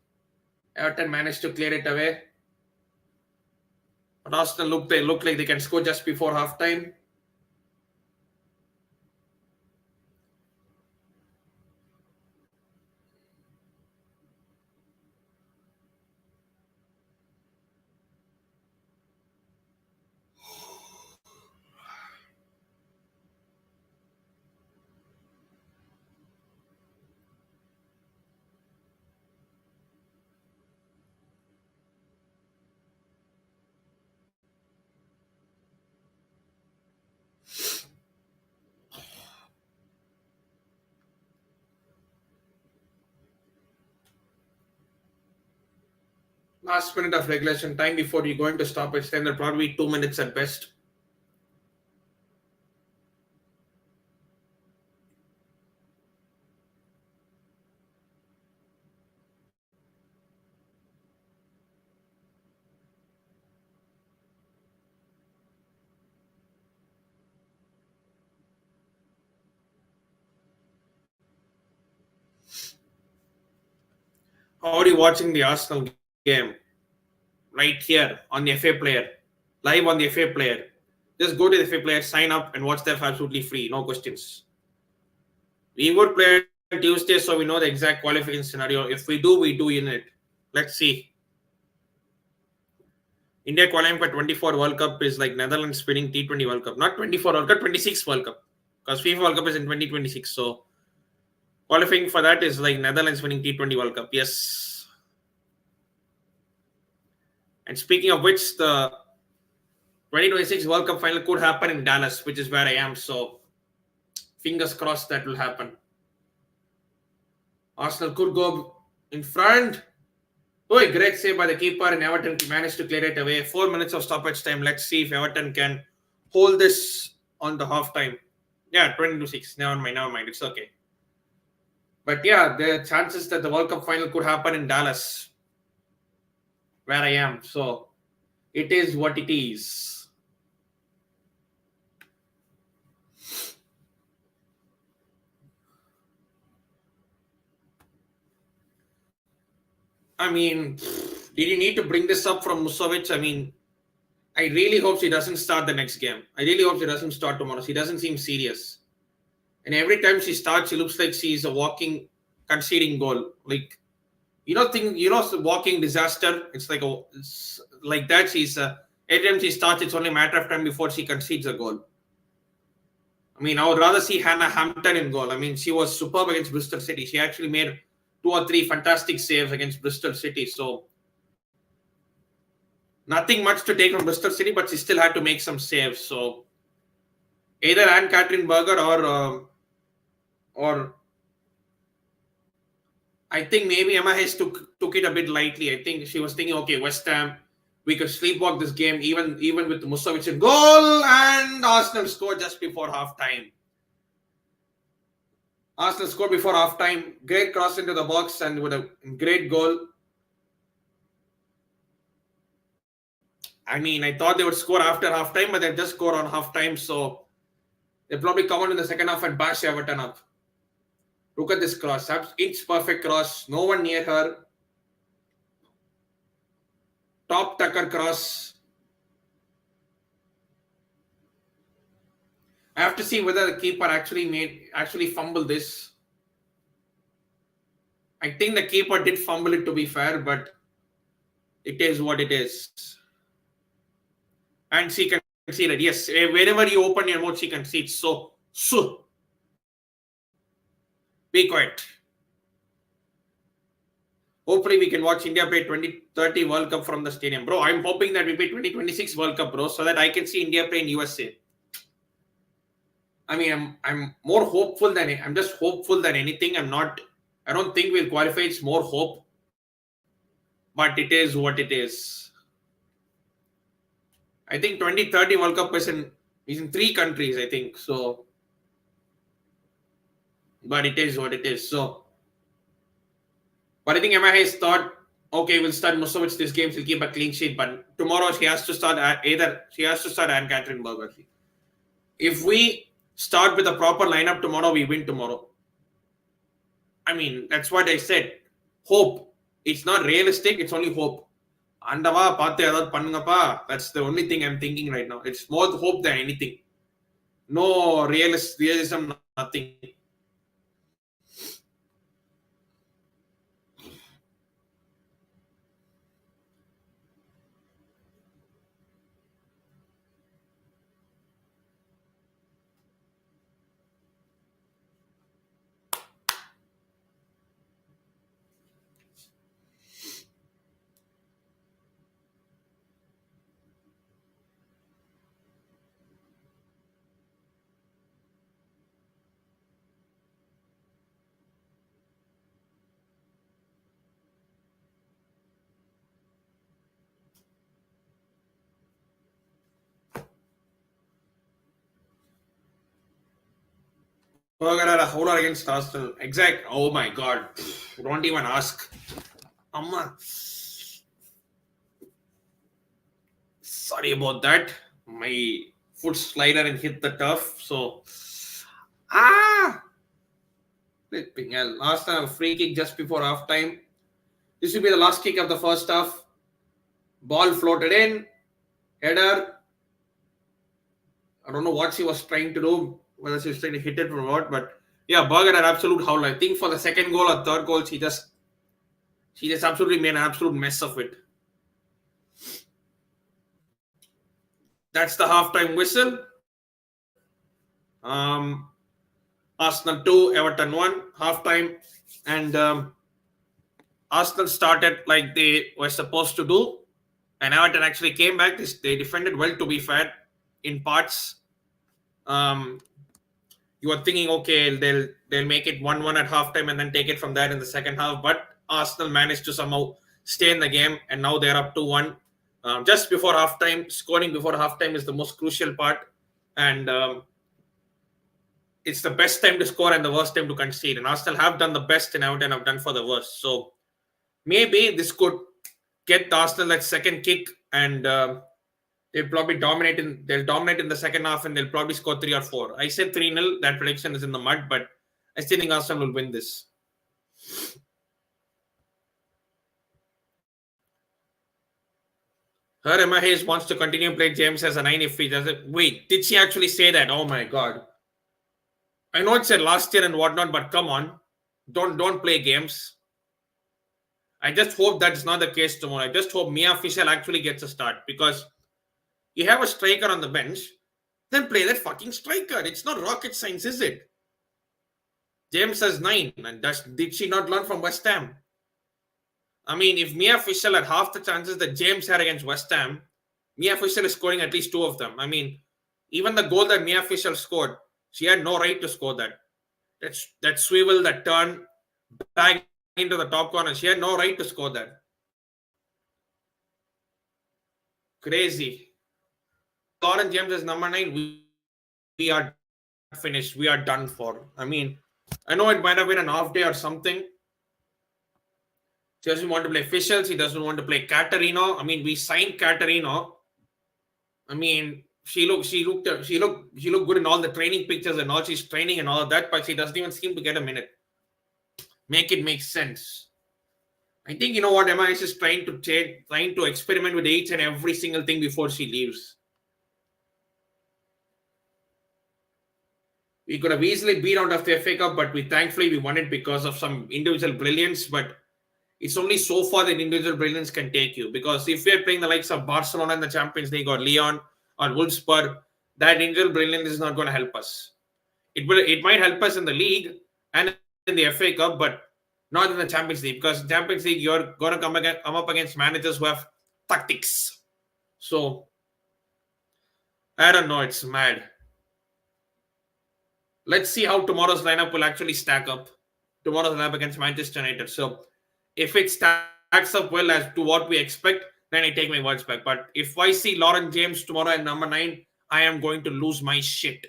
Everton managed to clear it away. But Arsenal look like they can score just before halftime. Last minute of regulation time before you go into stoppage time, they're probably 2 minutes at best. Already watching the Arsenal game right here on the FA player, live on the FA player. Just go to the FA player, sign up, and watch them absolutely free, no questions. We would play on Tuesday, so we know the exact qualification scenario. If we do, we do in it. Let's see. India qualifying for 24 World Cup is like Netherlands winning T20 World Cup. Not 24 World Cup, 26 World Cup. Because FIFA World Cup is in 2026. So qualifying for that is like Netherlands winning T20 World Cup. Yes. And speaking of which, the 2026 World Cup final could happen in Dallas, which is where I am. So fingers crossed that will happen. Arsenal could go in front. Oh, a great save by the keeper, and Everton managed to clear it away. 4 minutes of stoppage time. Let's see if Everton can hold this on the half time. Yeah, 20-6. Never mind. It's okay. But yeah, there are chances that the World Cup final could happen in Dallas, where I am. So it is what it is. I mean, did you need to bring this up from Musovic? I mean, I really hope she doesn't start the next game. I really hope she doesn't start tomorrow. She doesn't seem serious. And every time she starts, she looks like she's a walking conceding goal. Like, walking disaster. It's like it's like that. Every time she starts, it's only a matter of time before she concedes a goal. I mean, I would rather see Hannah Hampton in goal. I mean, she was superb against Bristol City. She actually made 2 or 3 fantastic saves against Bristol City. So nothing much to take from Bristol City, but she still had to make some saves. So either Anne Catherine Berger or I think maybe Emma Hayes took it a bit lightly. I think she was thinking, okay, West Ham, we could sleepwalk this game even with Musovic in goal, and Arsenal scored just before half time. Arsenal scored before half time. Great cross into the box and with a great goal. I mean, I thought they would score after half time, but they just scored on half time. So they probably come on in the second half and bash Everton up. Look at this cross. It's perfect cross. No one near her. Top Tucker cross. I have to see whether the keeper actually fumbled this. I think the keeper did fumble it, to be fair, but it is what it is. And she conceded. Yes, wherever you open your mouth, she concedes. So be quiet. Hopefully, we can watch India play 2030 World Cup from the stadium. Bro, I'm hoping that we play 2026 World Cup, bro, so that I can see India play in USA. I mean, I'm more hopeful than I'm just hopeful than anything. I don't think we'll qualify. It's more hope. But it is what it is. I think 2030 World Cup is in 3 countries, I think. So, but it is what it is. So, but I think MIS thought, okay, we'll start Musovic this game. She'll keep a clean sheet. But tomorrow she has to start Anne Catherine Berger. If we start with a proper lineup tomorrow, we win tomorrow. I mean, that's what I said. Hope. It's not realistic. It's only hope. Andava, paathu edavadhu pannungappa. That's the only thing I'm thinking right now. It's more hope than anything. No realism, nothing. Berger had a howler against Arsenal. Exact. Oh my god. Don't even ask. Amma. Sorry about that. My foot slider and hit the turf. So. Flipping hell. Arsenal free kick just before half time. This will be the last kick of the first half. Ball floated in. Header. I don't know what she was trying to do. Whether she was trying to hit it or what. But yeah, Berger had absolute howl. I think for the second goal or third goal, she just absolutely made an absolute mess of it. That's the halftime whistle. Arsenal 2, Everton 1, halftime. And Arsenal started like they were supposed to do. And Everton actually came back. They defended well, to be fair, in parts. You are thinking, okay, they'll make it 1-1 at halftime and then take it from there in the second half. But Arsenal managed to somehow stay in the game, and now they're up 2-1. Just before halftime, scoring before halftime is the most crucial part. And it's the best time to score and the worst time to concede. And Arsenal have done the best and Everton have done for the worst. So maybe this could get Arsenal that second kick, and they'll dominate in the second half, and they'll probably score 3 or 4. I said 3-0. That prediction is in the mud, but I still think Arsenal will win this. Her Emma Hayes wants to continue playing James as a 9 if he doesn't. Wait, did she actually say that? Oh my god. I know it said last year and whatnot, but come on. Don't play games. I just hope that's not the case tomorrow. I just hope Mia Fischel actually gets a start, because you have a striker on the bench, then play that fucking striker. It's not rocket science, is it? James has 9, and did she not learn from West Ham? I mean, if Mia Fischel had half the chances that James had against West Ham, Mia Fischel is scoring at least 2 of them. I mean, even the goal that Mia Fischel scored, she had no right to score that. That swivel, that turn back into the top corner, she had no right to score that. Crazy. Lauren James is number 9. We are finished. We are done for. I mean, I know it might have been an off day or something. She doesn't want to play Fischel. She doesn't want to play Caterino. I mean, we signed Caterino. I mean, she looked good in all the training pictures and all. She's training and all of that, but she doesn't even seem to get a minute. Make it make sense. I think, you know what, Emma is just trying to experiment with each and every single thing before she leaves. We could have easily beat out of the FA Cup, but thankfully we won it because of some individual brilliance. But it's only so far that individual brilliance can take you, because if we're playing the likes of Barcelona in the Champions League or Lyon or Wolfsburg, that individual brilliance is not going to help us. It might help us in the league and in the FA Cup, but not in the Champions League, because in Champions League you're going to come up against managers who have tactics. So I don't know, it's mad. Let's see how tomorrow's lineup will actually stack up. Tomorrow's lineup against Manchester United. So if it stacks up well as to what we expect, then I take my words back. But if I see Lauren James tomorrow at number 9, I am going to lose my shit.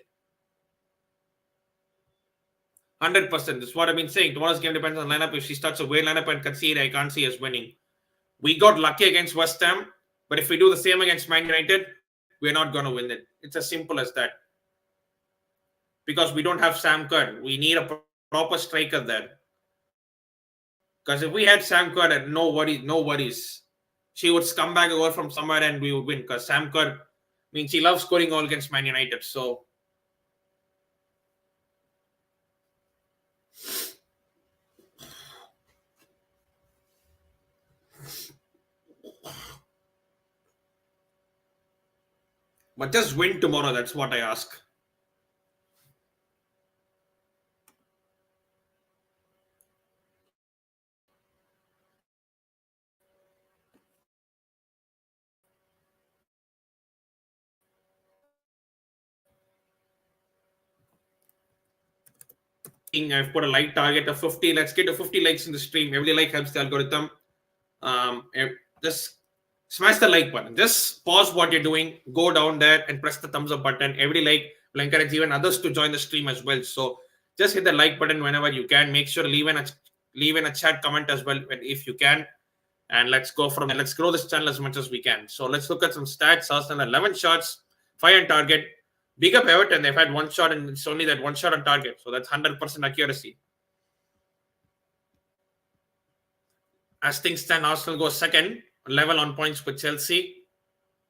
100%. This is what I've been saying. Tomorrow's game depends on lineup. If she starts a way lineup and concede, I can't see us winning. We got lucky against West Ham, but if we do the same against Man United, we're not going to win it. It's as simple as that. Because we don't have Sam Kerr. We need a proper striker there. Because if we had Sam Kerr, no worries. She would come back over from somewhere and we would win. Because Sam Kerr, she loves scoring goal against Man United. So but just win tomorrow. That's what I ask. I've put a like target of 50. Let's get to 50 likes in the stream. Every like helps the algorithm. Just smash the like button. Just pause what you're doing, go down there and press the thumbs up button. Every like will encourage even others to join the stream as well. So just hit the like button whenever you can. Make sure to leave in a chat comment as well if you can. And let's go from there. Let's grow this channel as much as we can. So let's look at some stats. Arsenal 11 shots, 5 on target. Big up Everton. They've had 1 shot and it's only that 1 shot on target. So that's 100% accuracy. As things stand, Arsenal goes second, level on points with Chelsea.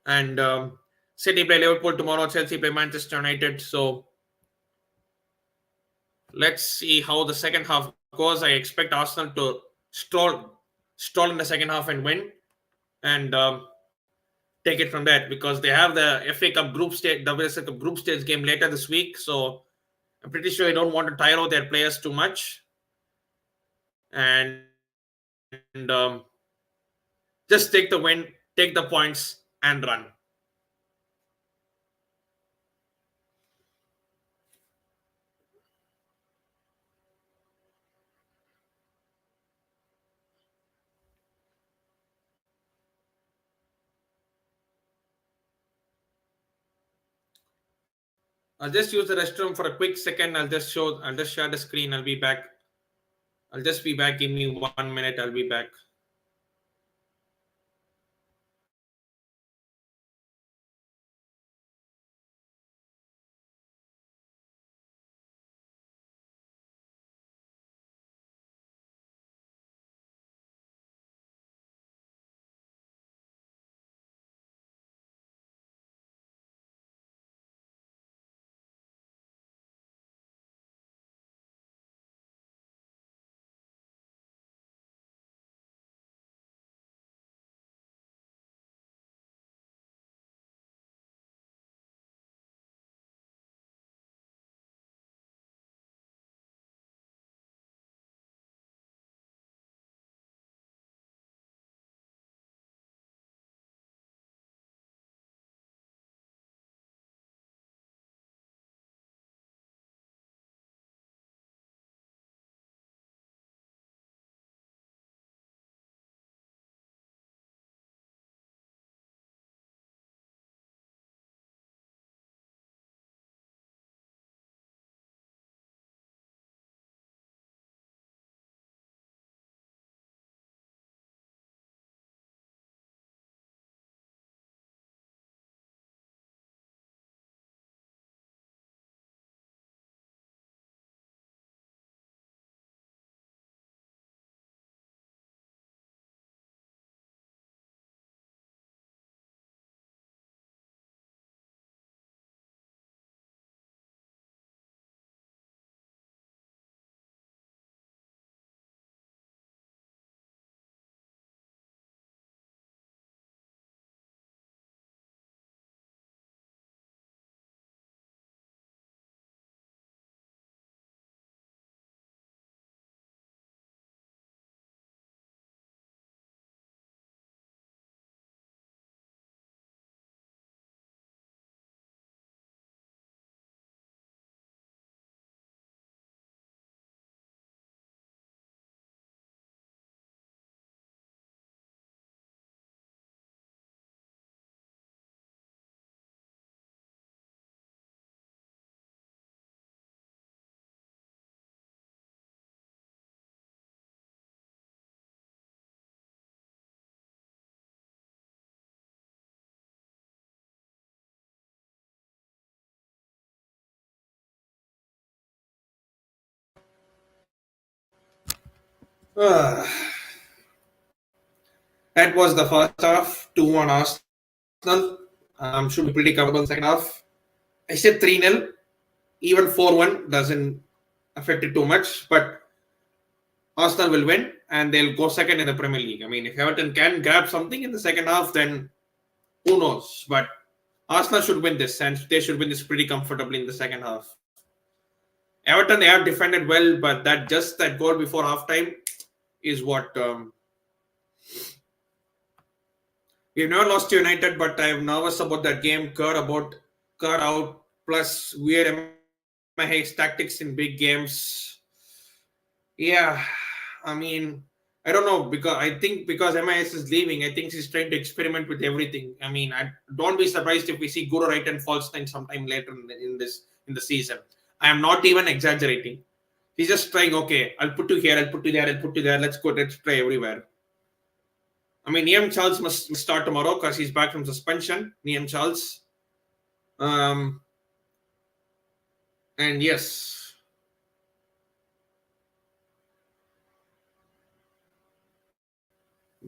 And City play Liverpool tomorrow. Chelsea play Manchester United. So let's see how the second half goes. I expect Arsenal to stall in the second half and win. And take it from that, because they have the FA Cup group stage, WSL Cup group stage game later this week. So I'm pretty sure they don't want to tire out their players too much. And just take the win, take the points, and run. I'll just use the restroom for a quick second. I'll just share the screen. I'll be back. I'll just be back. Give me 1 minute. I'll be back. That was the first half. 2-1 Arsenal. Should be pretty comfortable in the second half. I said 3-0. Even 4-1 doesn't affect it too much. But Arsenal will win and they'll go second in the Premier League. I mean, if Everton can grab something in the second half, then who knows? But Arsenal should win this and they should win this pretty comfortably in the second half. Everton, they have defended well, but that goal before halftime is what we've never lost to United, but I'm nervous about that game. Kerr out, plus weird MH's tactics in big games. Yeah, I mean, I don't know because MIS is leaving, I think she's trying to experiment with everything. I mean, I don't be surprised if we see Guru right and Falstein sometime later in the season. I am not even exaggerating. He's just trying. Okay, I'll put you here, I'll put you there, I'll put you there. Let's try everywhere. I mean, Liam Charles must start tomorrow because he's back from suspension. Liam Charles. And yes.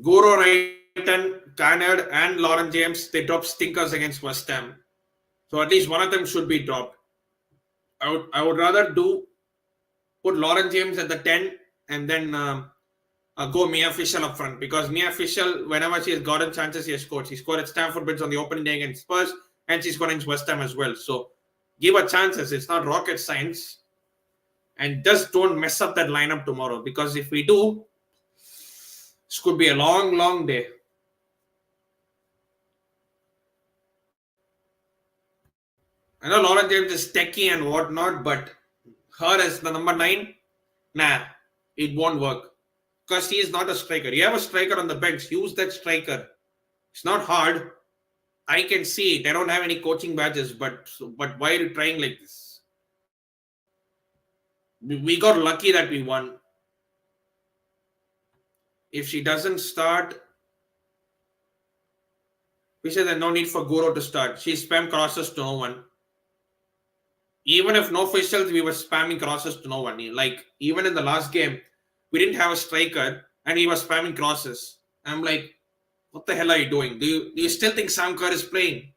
Goro Wrighton, Cannard, and Lauren James, they dropped stinkers against West Ham. So at least one of them should be dropped. I would rather put Lauren James at the 10 and then go Mia Fischel up front, because Mia Fischel, whenever she has gotten chances, she has scored. She scored at Stamford Bridge on the opening day against Spurs, and she scored against West Ham as well. So give her chances. It's not rocket science. And just don't mess up that lineup tomorrow, because if we do, this could be a long, long day. I know Lauren James is techie and whatnot, but her as the number 9, nah, it won't work. Because he is not a striker. You have a striker on the bench, use that striker. It's not hard. I can see it. I don't have any coaching badges, but why are you trying like this? We got lucky that we won. If she doesn't start, we said there's no need for Guru to start. She spam crosses to no one. Even if no officials, we were spamming crosses to no one. Like even in the last game, we didn't have a striker and he was spamming crosses. I'm like, what the hell are you doing? Do you still think Sam Kerr is playing?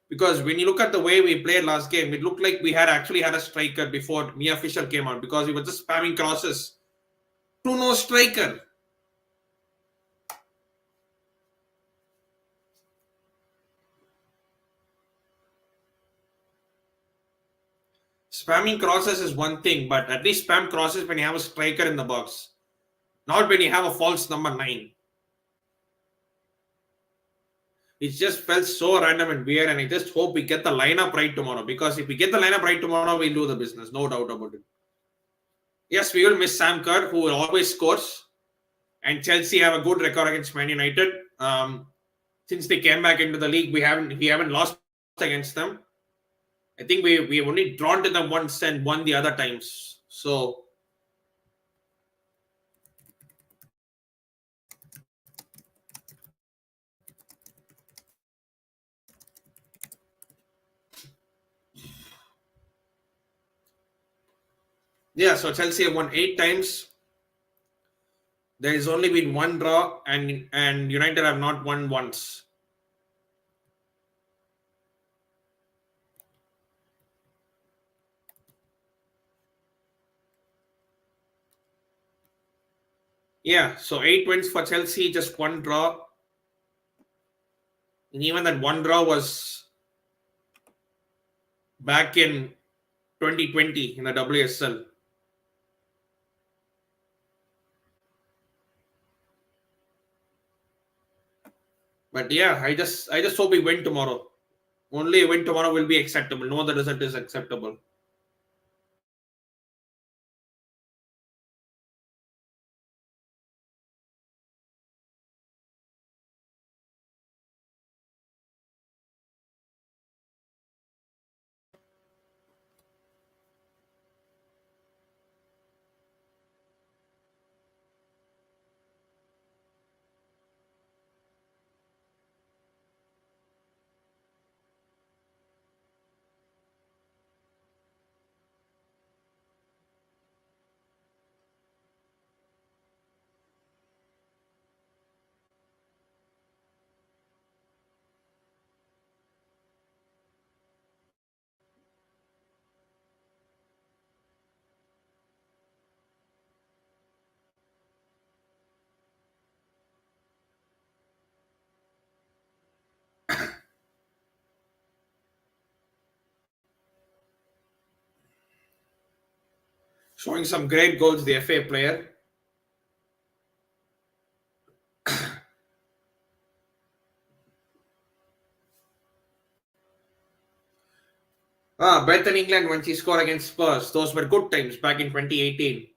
Because when you look at the way we played last game, it looked like we had actually had a striker before Mia Official came out because we were just spamming crosses to no striker. Spamming crosses is one thing, but at least spam crosses when you have a striker in the box, not when you have a false number 9. It just felt so random and weird, and I just hope we get the lineup right tomorrow. Because if we get the lineup right tomorrow, we'll do the business, no doubt about it. Yes, we will miss Sam Kerr, who will always scores, and Chelsea have a good record against Man United. Since they came back into the league, we haven't lost against them. I think we only drawn to them once and won the other times. So yeah, so Chelsea have won 8 times. There has only been one draw, and United have not won once. Yeah, so 8 wins for Chelsea, just one draw. And even that one draw was back in 2020 in the WSL. But yeah, I just hope we win tomorrow. Only a win tomorrow will be acceptable. No other result is acceptable. Showing some great goals, the FA player. Better than England when she scored against Spurs. Those were good times back in 2018.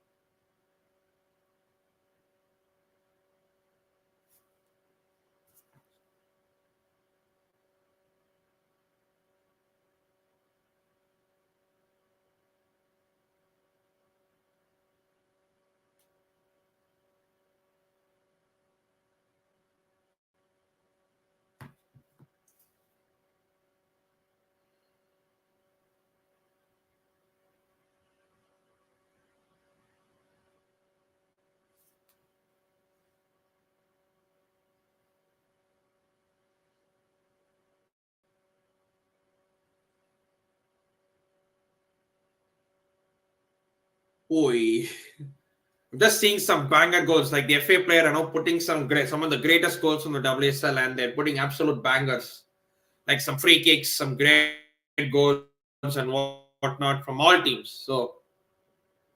Oi. I'm just seeing some banger goals, like the FA player are now putting some of the greatest goals from the WSL, and they're putting absolute bangers, like some free kicks, some great goals, and whatnot from all teams. So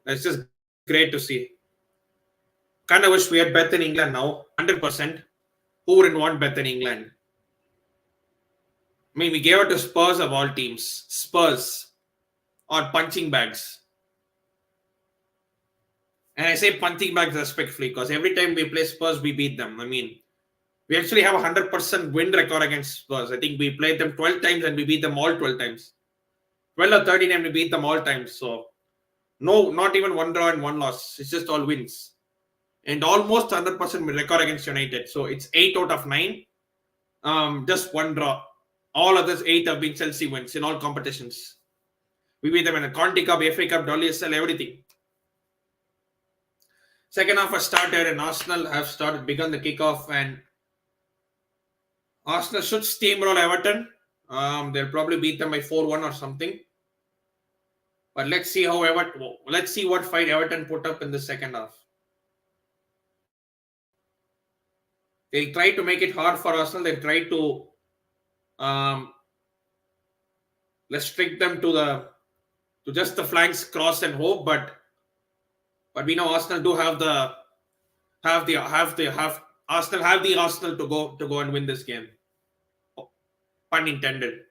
it's just great to see. Kind of wish we had Beth in England now, 100%. Who wouldn't want Beth in England? I mean, we gave it to Spurs of all teams. Spurs or punching bags. And I say punching bags respectfully because every time we play Spurs, we beat them. I mean, We actually have a 100% win record against Spurs. I think we played them 12 times and we beat them all 12 times. 12 or 13 and we beat them all times. So no, not even one draw and one loss. It's just all wins. And almost 100% record against United. So it's 8 out of 9. Just one draw. All others 8 have been Chelsea wins in all competitions. We beat them in a Conti Cup, FA Cup, WSL, everything. Second half has started and Arsenal have begun the kickoff, and Arsenal should steamroll Everton. They'll probably beat them by 4-1 or something. But let's see how let's see what fight Everton put up in the second half. They try to make it hard for Arsenal. They try to um, restrict them to just the flanks, cross and hope. But we know Arsenal do have Arsenal have the Arsenal to go and win this game. Pun intended.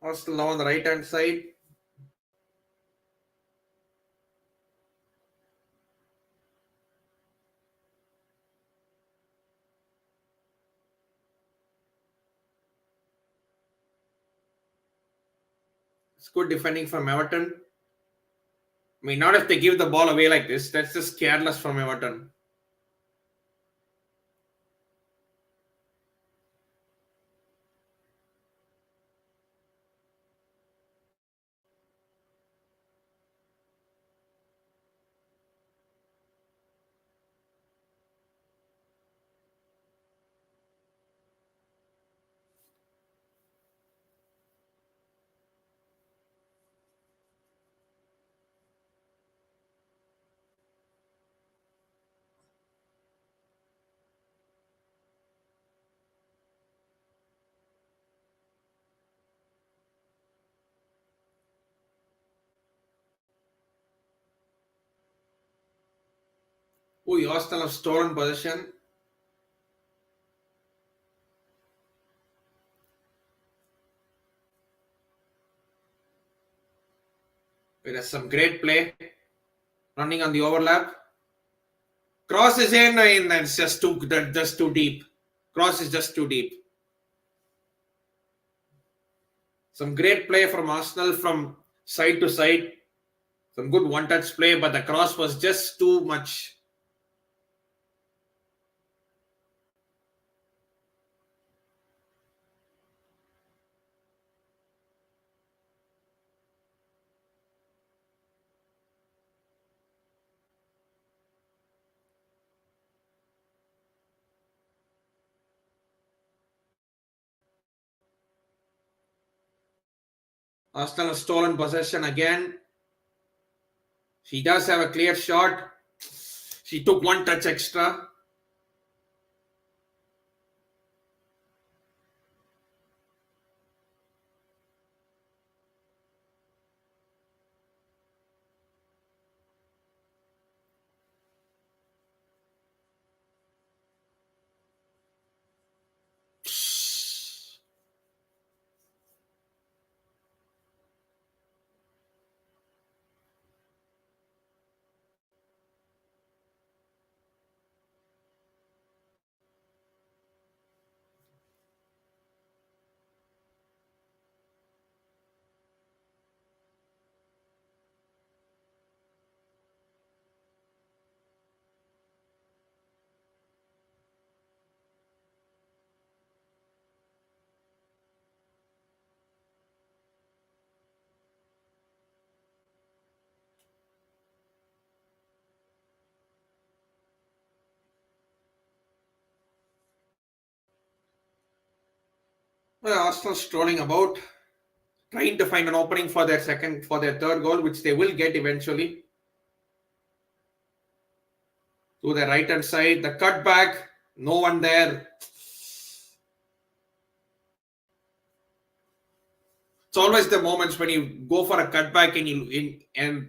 Arsenal now on the right hand side. It's good defending from Everton. I mean, not if they give the ball away like this. That's just careless from Everton. Oh, Arsenal have stolen possession. It has some great play. Running on the overlap. Cross is in, and it's just too deep. Cross is just too deep. Some great play from Arsenal from side to side. Some good one-touch play, but the cross was just too much. Arsenal has stolen possession again. She does have a clear shot. She took one touch extra. Arsenal strolling about, trying to find an opening for their third goal, which they will get eventually. To the right hand side, the cutback, no one there. It's always the moments when you go for a cutback and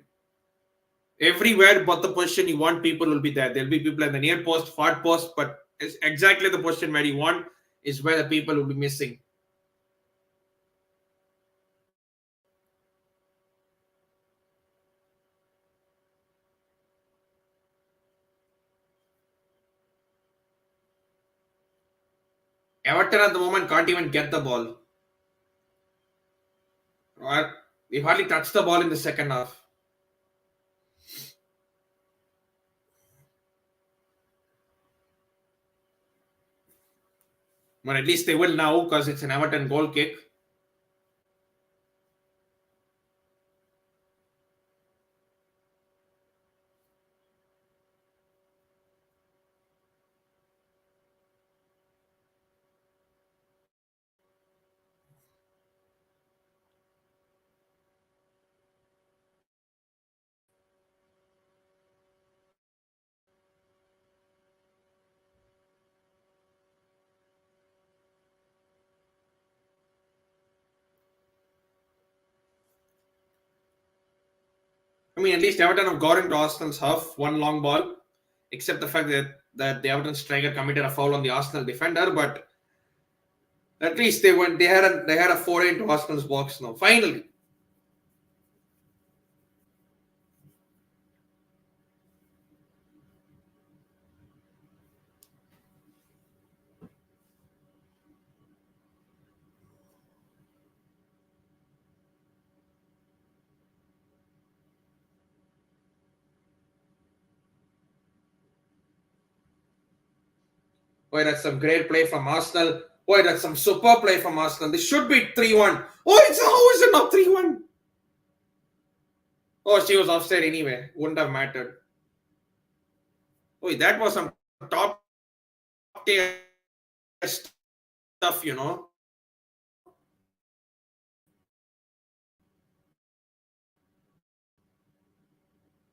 everywhere but the position you want, people will be there. There'll be people in the near post, far post, but it's exactly the position where you want is where the people will be missing. Everton at the moment can't even get the ball. They hardly touched the ball in the second half. But at least they will now because it's an Everton goal kick. I mean, at least Everton have got into Arsenal's half, one long ball, except the fact that the Everton striker committed a foul on the Arsenal defender. But at least they went. They had a foray into Arsenal's box now. Finally, boy, that's some great play from Arsenal. Boy, that's some super play from Arsenal. This should be 3-1. Oh, how is it not 3-1? Oh, she was offside anyway. Wouldn't have mattered. Oh, that was some top tier stuff,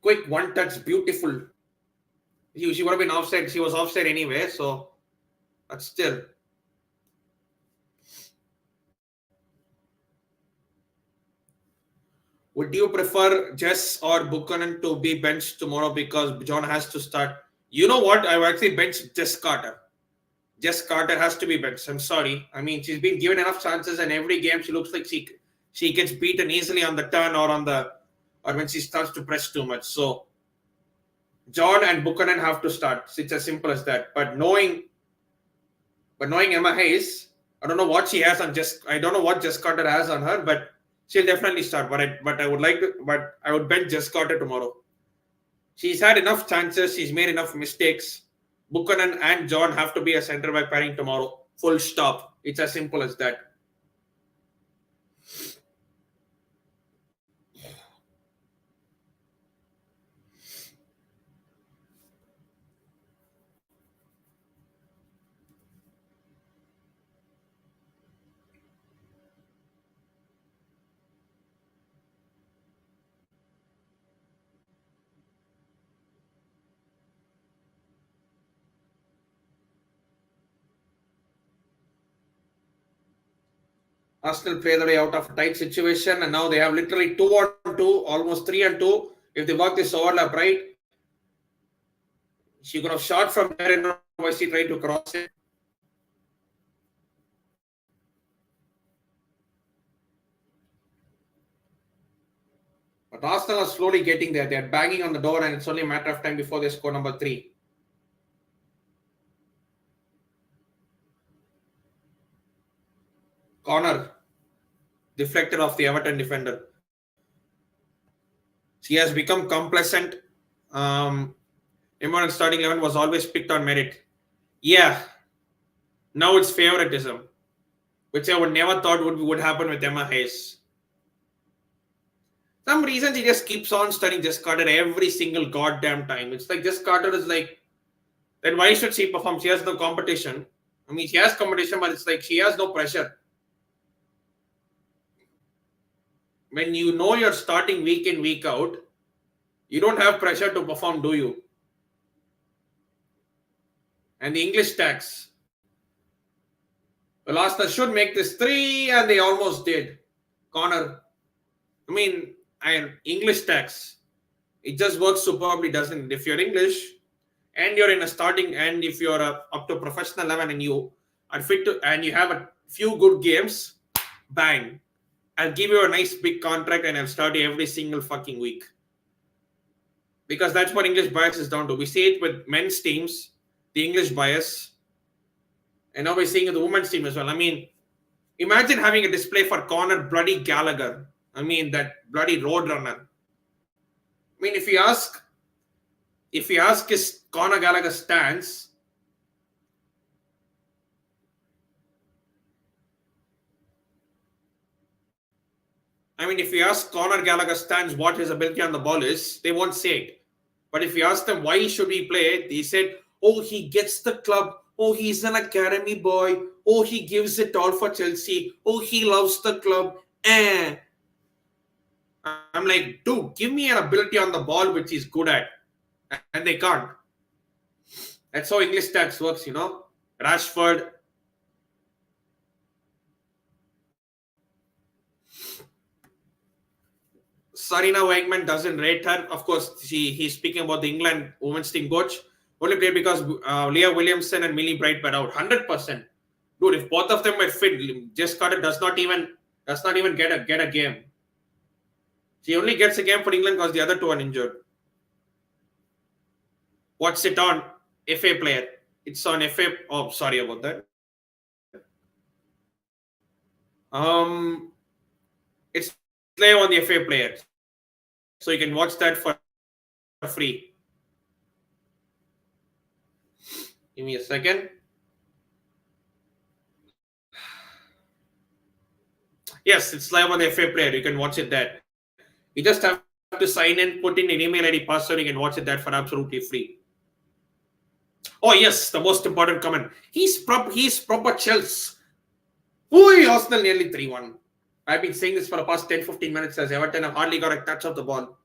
Quick one touch, beautiful. She would have been offside. She was offside anyway, so but still. Would you prefer Jess or Buchanan to be benched tomorrow because John has to start? You know what? I would actually bench Jess Carter. Jess Carter has to be benched. I'm sorry. I mean, she's been given enough chances, and every game she looks like she gets beaten easily on the turn or when she starts to press too much. So John and Buchanan have to start. It's as simple as that. But knowing Emma Hayes, I don't know what she has on Jess. I don't know what Jess Carter has on her, but she'll definitely start. But I would bench Jess Carter tomorrow. She's had enough chances. She's made enough mistakes. Buchanan and John have to be a centre back pairing tomorrow. Full stop. It's as simple as that. Arsenal play their way out of a tight situation, and now they have literally 2-on-2, almost 3-on-2. If they work this overlap right, she could have shot from there and why she tried to cross it. But Arsenal are slowly getting there. They're banging on the door, and it's only a matter of time before they score number 3. Corner deflected off the Everton defender. She has become complacent. Imran starting 11 was always picked on merit. Yeah, now it's favoritism, which I would never thought would happen with Emma Hayes. Some reason she just keeps on studying Jess Carter every single goddamn time. It's like Jess Carter is like, then why should she perform? She has no competition. I mean, she has competition, but it's like she has no pressure. when you know you're starting week in, week out, you don't have pressure to perform, do you? And the English tax. Well, Arsenal should make this 3, and they almost did. Corner. I mean, English tax. It just works superbly, doesn't it? If you're English and you're in a starting, and if you're up to professional level and you are fit to, and you have a few good games, bang. I'll give you a nice big contract and I'll start you every single fucking week. Because that's what English bias is down to. We see it with men's teams, the English bias, and now we're seeing it with the women's team as well. I mean, imagine having a display for Conor bloody Gallagher. I mean, that bloody roadrunner. I mean, if you ask his Conor Gallagher stance, if you ask Conor Gallagher stance what his ability on the ball is, they won't say it. But if you ask them why should he play, they said, oh, he gets the club. Oh, he's an academy boy. Oh, he gives it all for Chelsea. Oh, he loves the club. I'm like, dude, give me an ability on the ball which he's good at. And they can't. That's how English stats works, you know. Rashford. Sarina Wegman doesn't rate her. Of course, he's speaking about the England women's team coach. Only played because Leah Williamson and Millie Bright were out. 100%. Dude, if both of them were fit, Jess Carter does not even get a game. She only gets a game for England because the other two are injured. What's it on? FA player. It's on FA. Oh, sorry about that. It's live on the FA player. So you can watch that for free. Give me a second. Yes, it's live on the FA player. You can watch it there. You just have to sign in, put in an email ID password. You can watch it there for absolutely free. Oh yes, the most important comment. He's proper Chelsea. Ooh, Arsenal nearly 3-1. I've been saying this for the past 10-15 minutes as Everton have hardly got a touch of the ball.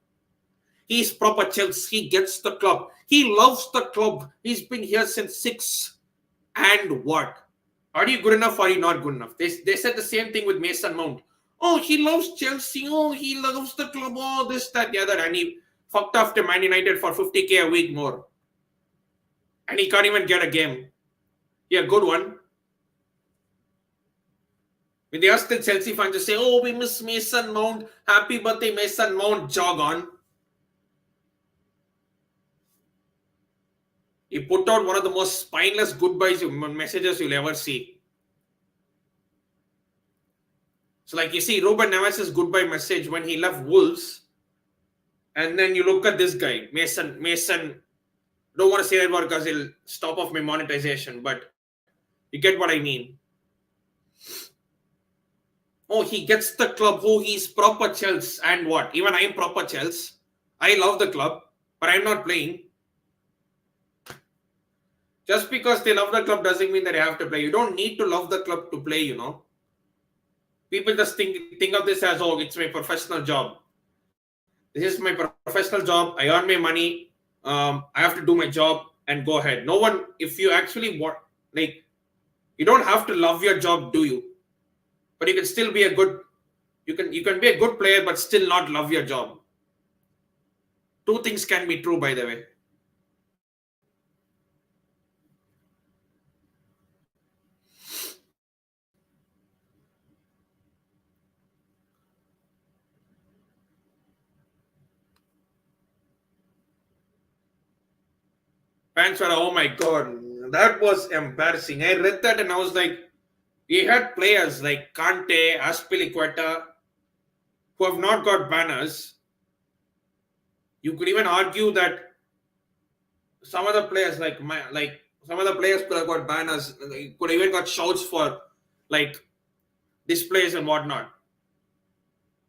He's proper Chelsea. He gets the club. He loves the club. He's been here since 6. And what? Are you good enough or are you not good enough? They said the same thing with Mason Mount. Oh, he loves Chelsea. Oh, he loves the club. Oh, this, that, the other. And he fucked off to Man United for 50k a week more. And he can't even get a game. Yeah, good one. When they ask the Chelsea fans to say, oh, we miss Mason Mount. Happy birthday, Mason Mount. Jog on. He put out one of the most spineless goodbyes messages you'll ever see. So like you see Ruben Neves' goodbye message when he left Wolves. And then you look at this guy, Mason. Don't want to say that word because he'll stop off my monetization. But you get what I mean. Oh, he gets the club. Oh, he's proper Chelsea. And what? Even I am proper Chelsea. I love the club. But I'm not playing. Just because they love the club doesn't mean that they have to play. You don't need to love the club to play, you know. People just think of this as, oh, it's my professional job. This is my professional job. I earn my money. I have to do my job and go ahead. No one, if you actually want, like, you don't have to love your job, do you? But you can still be a good, you can be a good player, but still not love your job. Two things can be true, by the way. Fans were, oh my god, that was embarrassing. I read that and I was like, we had players like Kante, Aspilicueta, who have not got banners. You could even argue that some of the players some of the players could have got banners, could have even got shouts for like displays and whatnot.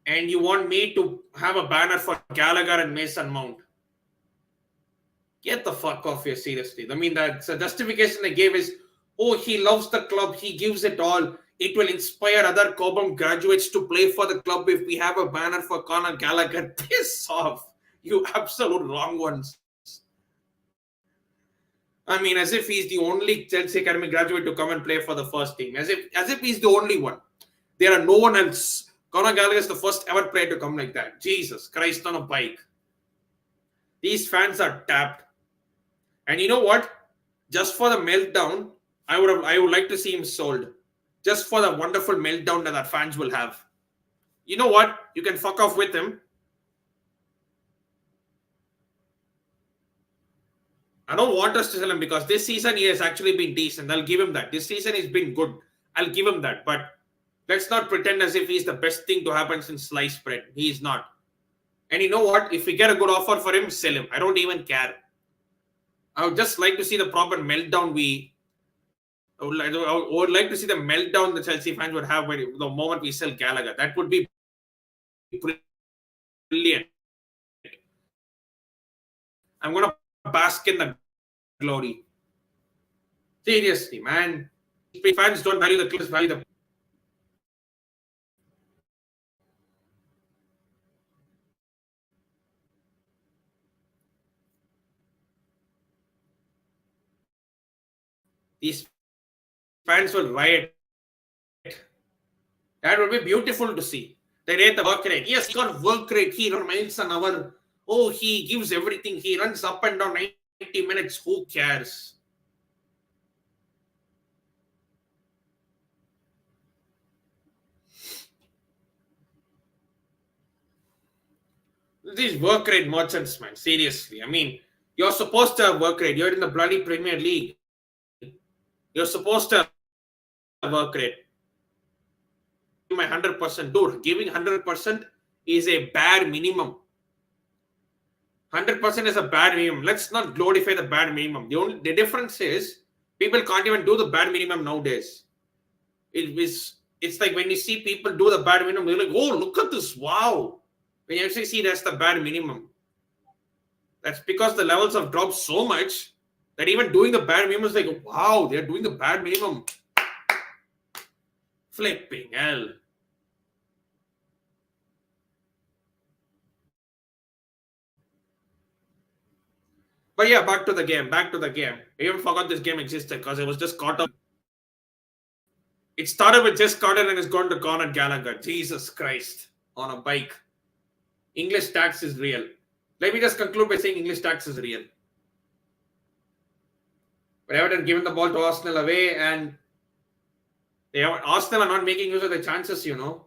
And you want me to have a banner for Gallagher and Mason Mount? Get the fuck off here, seriously. I mean, that's a justification they gave is, oh, he loves the club, he gives it all. It will inspire other Cobham graduates to play for the club if we have a banner for Conor Gallagher. Piss off, you absolute wrong ones. I mean, as if he's the only Chelsea Academy graduate to come and play for the first team. As if he's the only one. There are no one else. Conor Gallagher is the first ever player to come like that. Jesus Christ on a bike. These fans are tapped. And you know what? Just for the meltdown, I would like to see him sold. Just for the wonderful meltdown that our fans will have. You know what? You can fuck off with him. I don't want us to sell him because this season he has actually been decent. I'll give him that. This season he's been good. I'll give him that. But let's not pretend as if he's the best thing to happen since sliced bread. He is not. And you know what? If we get a good offer for him, sell him. I don't even care. I would just like to see the proper meltdown I would like to see the meltdown the Chelsea fans would have when the moment we sell Gallagher. That would be brilliant. I'm gonna bask in the glory. Seriously, man. Fans don't value the clubs, value the. These fans will riot. That would be beautiful to see. They rate the work rate. Yes, he got work rate. He runs miles an hour. Oh, he gives everything. He runs up and down 90 minutes. Who cares? These work rate merchants, man. Seriously. I mean, you're supposed to have work rate. You're in the bloody Premier League. You're supposed to have work rate. My 100%. Dude, giving 100% is a bare minimum. 100% is a bad minimum. Let's not glorify the bad minimum. The difference is people can't even do the bad minimum nowadays. It's like when you see people do the bad minimum, they're like, oh, look at this. Wow. When you actually see that's the bad minimum. That's because the levels have dropped so much that even doing the bad minimum is like, wow, they're doing the bad minimum. Flipping hell. But yeah, back to the game. Back to the game. I even forgot this game existed because I was just caught up. It started with Jess Carter and it's gone to Conor Gallagher. Jesus Christ. On a bike. English tax is real. Let me just conclude by saying English tax is real. But Everton given the ball to Arsenal away and Arsenal are not making use of the chances, you know.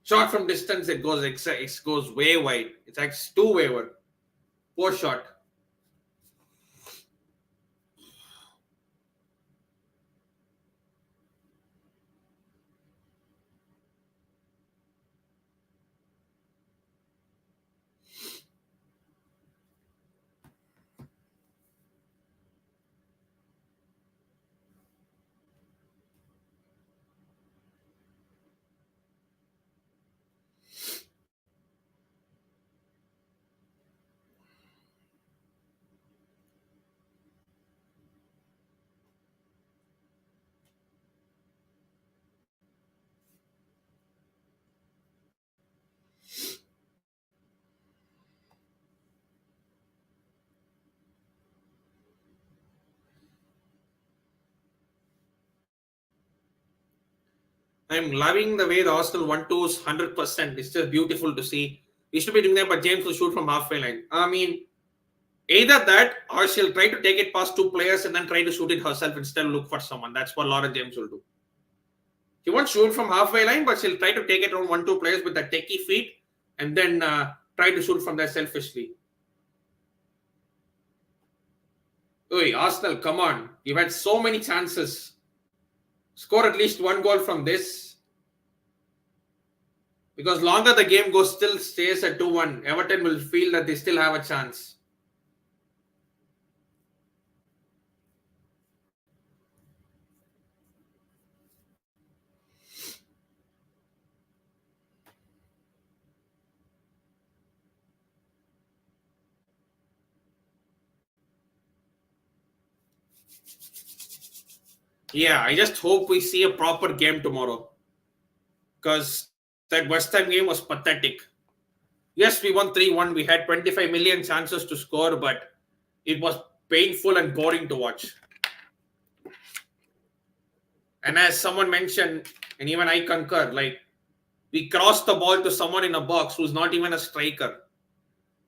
Shot from distance, it goes way wide. It's like too wayward. Poor shot. I'm loving the way the Arsenal 1-2 is 100%. It's just beautiful to see. We should be doing that, but James will shoot from halfway line. I mean, either that or she'll try to take it past two players and then try to shoot it herself instead of look for someone. That's what Laura James will do. She won't shoot from halfway line, but she'll try to take it on 1-2 players with the techie feet and then try to shoot from there selfishly. Oi, Arsenal, come on. You've had so many chances. Score at least one goal from this. Because longer the game goes, still stays at 2-1. Everton will feel that they still have a chance. Yeah, I just hope we see a proper game tomorrow because that West Ham game was pathetic. Yes, we won 3-1. We had 25 million chances to score, but it was painful and boring to watch. And as someone mentioned, and even I concur, like we crossed the ball to someone in a box who's not even a striker.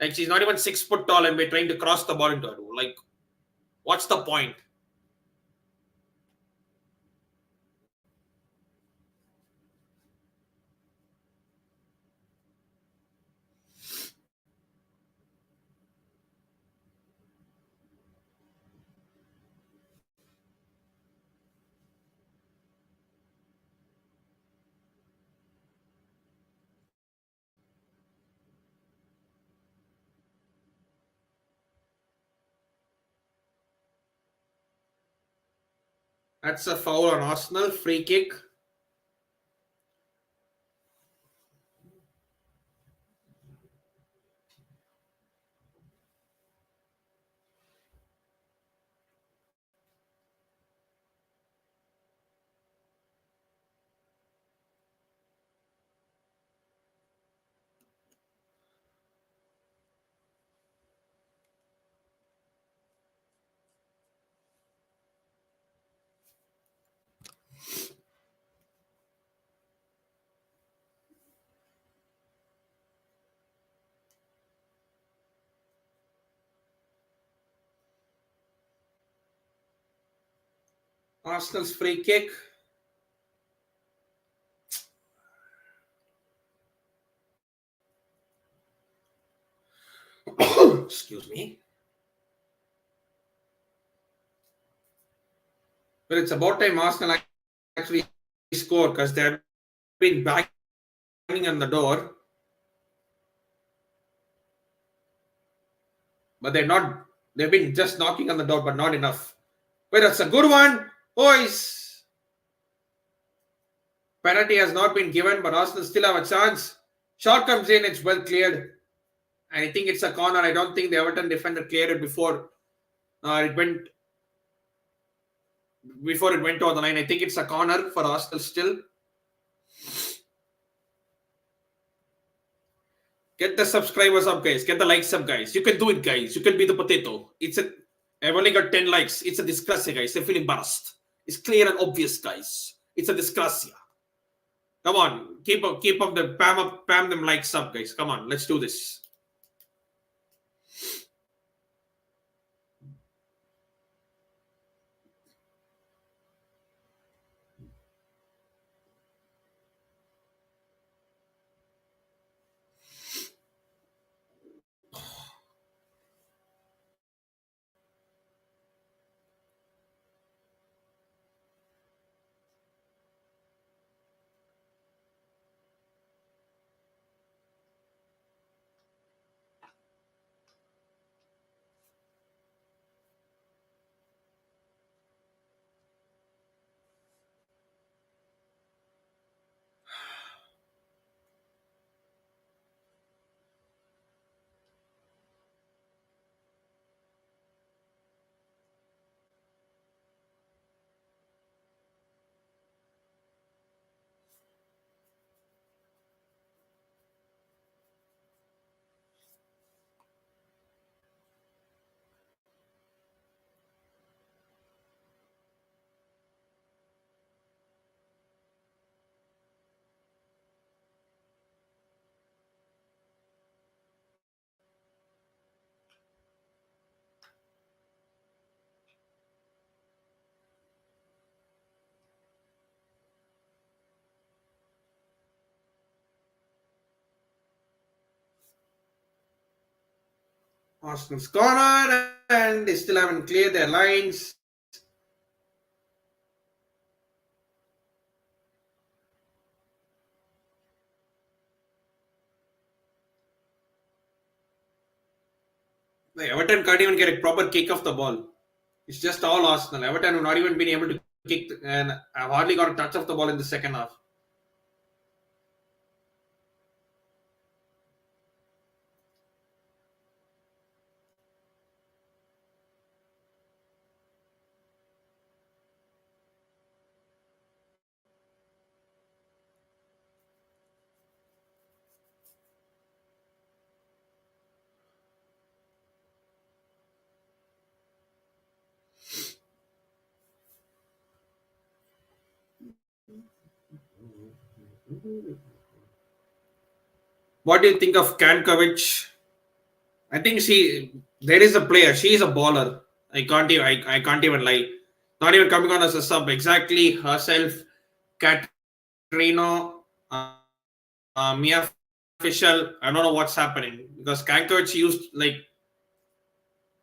Like she's not even 6 foot tall, and we're trying to cross the ball into her. Like, what's the point? That's a foul on Arsenal. Free kick. Arsenal's free kick. Excuse me. But it's about time Arsenal actually score because they've been banging on the door, but they're not. They've been just knocking on the door, but not enough. But that's a good one, boys. Penalty has not been given, but Arsenal still have a chance. Shot comes in, it's well cleared. I think it's a corner. I don't think the Everton defender cleared it before it went over the line. I think it's a corner for Arsenal still. Get the subscribers up, guys. Get the likes up, guys. You can do it, guys. You can be the potato. I've only got 10 likes. It's a disgrace, guys. I feel embarrassed. It's clear and obvious, guys. It's a disgrace. Come on. Keep up the pam them likes up, guys. Come on. Let's do this. Arsenal's corner, and they still haven't cleared their lines. The Everton can't even get a proper kick off the ball. It's just all Arsenal. Everton have not even been able to kick, and I've hardly got a touch of the ball in the second half. What do you think of Kankovic? I think there is a player. She is a baller. I can't even lie. Not even coming on as a sub. Exactly herself, Katrina, Mia Fischel. I don't know what's happening because Kankovic used like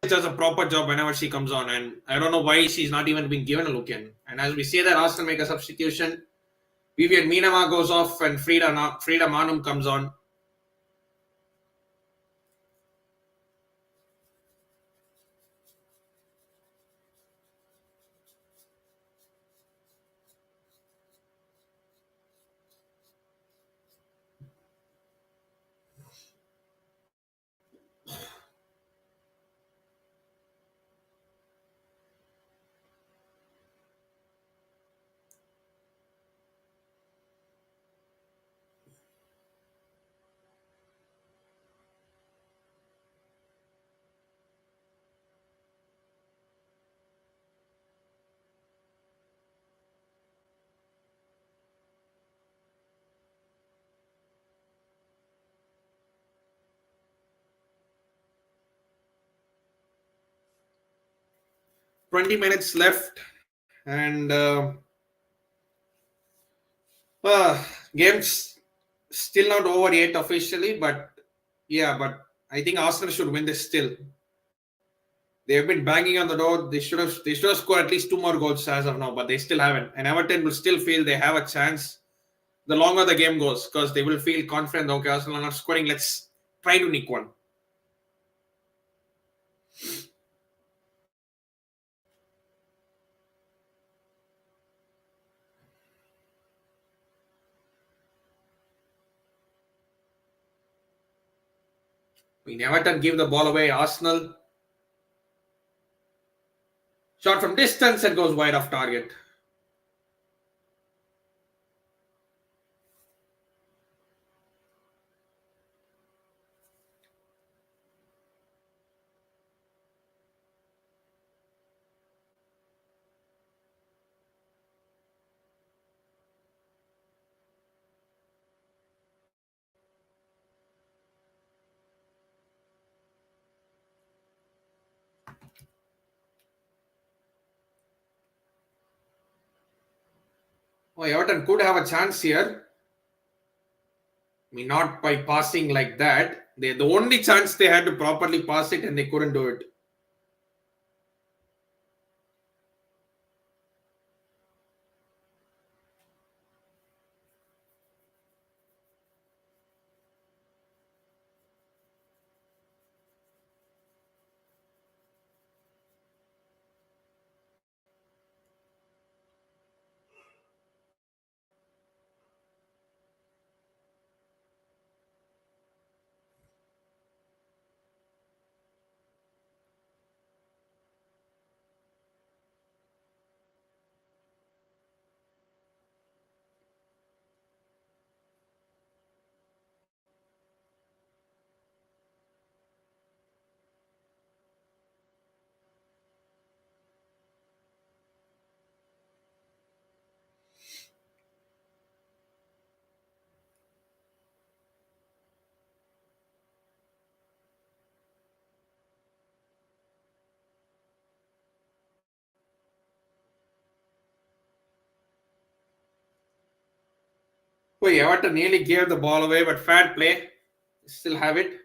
does a proper job whenever she comes on, and I don't know why she's not even being given a look in. And as we say that Arsenal make a substitution, Vivian Minama goes off and Frida Manum comes on. 20 minutes left, and uh, game's still not over yet officially, but yeah, but I think Arsenal should win this still. They have been banging on the door. They should have scored at least two more goals as of now, but they still haven't. And Everton will still feel they have a chance the longer the game goes because they will feel confident. Okay, Arsenal are not scoring. Let's try to nick one. I mean, Everton give the ball away. Arsenal shot from distance and goes wide off target. Oh, Everton could have a chance here. I mean, not by passing like that. The only chance they had to properly pass it and they couldn't do it. Well, Everton nearly gave the ball away, but fair play. Still have it.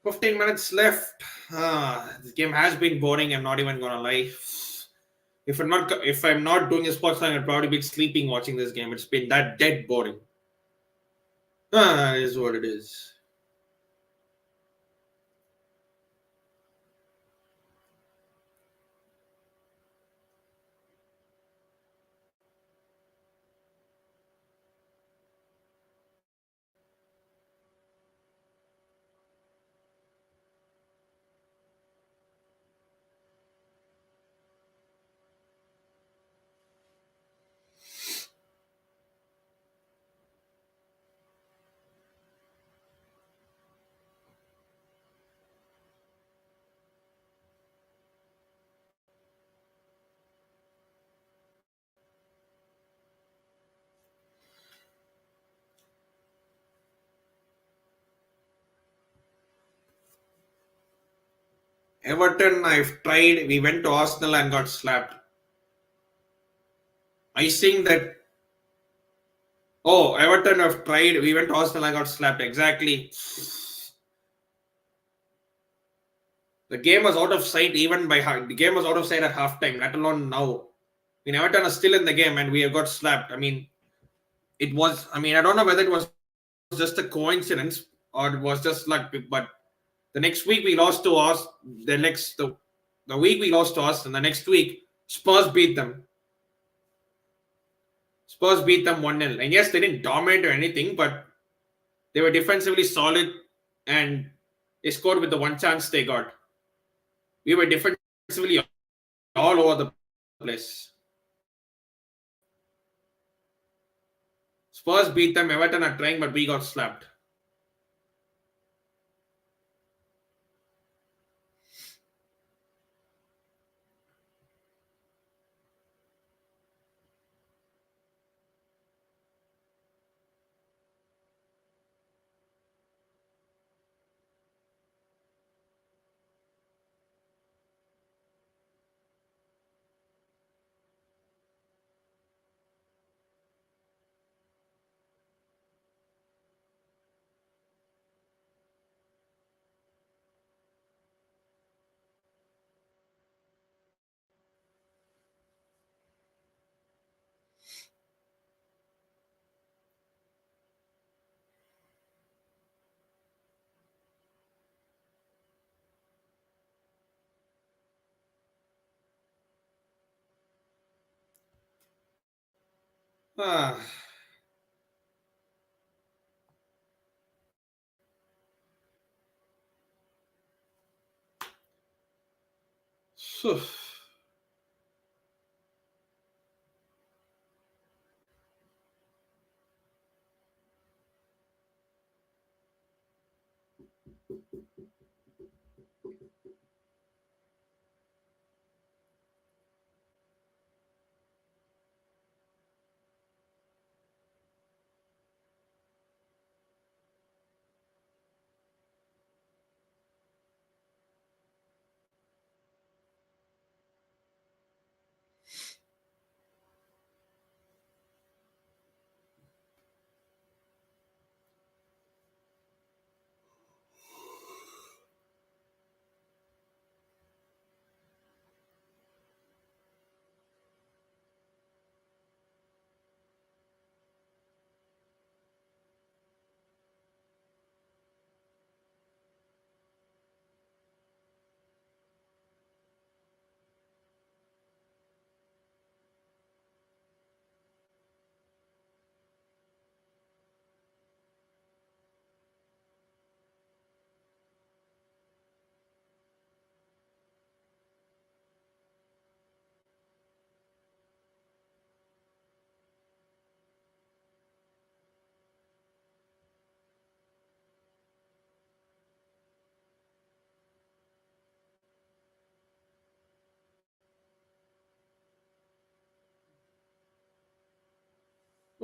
15 minutes left. This game has been boring. I'm not even gonna lie. If I'm not doing a sports line, I'd probably be sleeping watching this game. It's been that dead boring. It is what it is. Everton, I've tried. We went to Arsenal and got slapped. I think that. Oh, Everton have tried. We went to Arsenal and got slapped. Exactly. The game was out of sight even by the game was out of sight at halftime, let alone now. I mean, Everton are still in the game and we have got slapped. I mean, it was. I mean, I don't know whether it was just a coincidence or it was just luck, but the next week we lost to us. The week we lost to us, and the next week Spurs beat them. Spurs beat them 1-0. And yes, they didn't dominate or anything, but they were defensively solid and they scored with the one chance they got. We were defensively all over the place. Spurs beat them. Everton are trying, but we got slapped. Ah. Phew.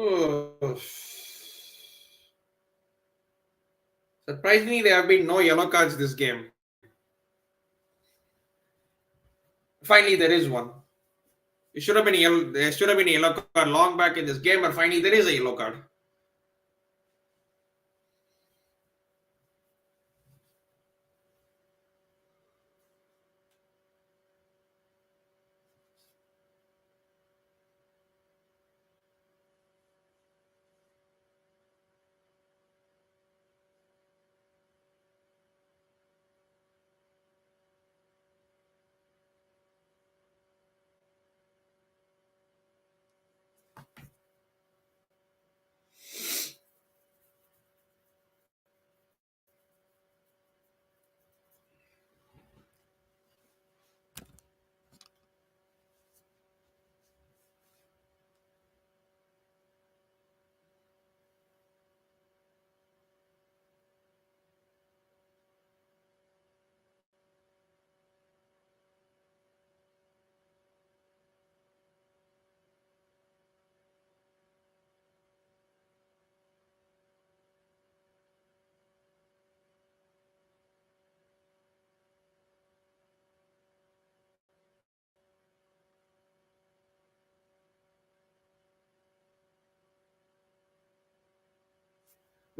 Oh. Surprisingly, there have been no yellow cards this game. Finally, there is one. It should have been a yellow. There should have been a yellow card long back in this game, but finally there is a yellow card.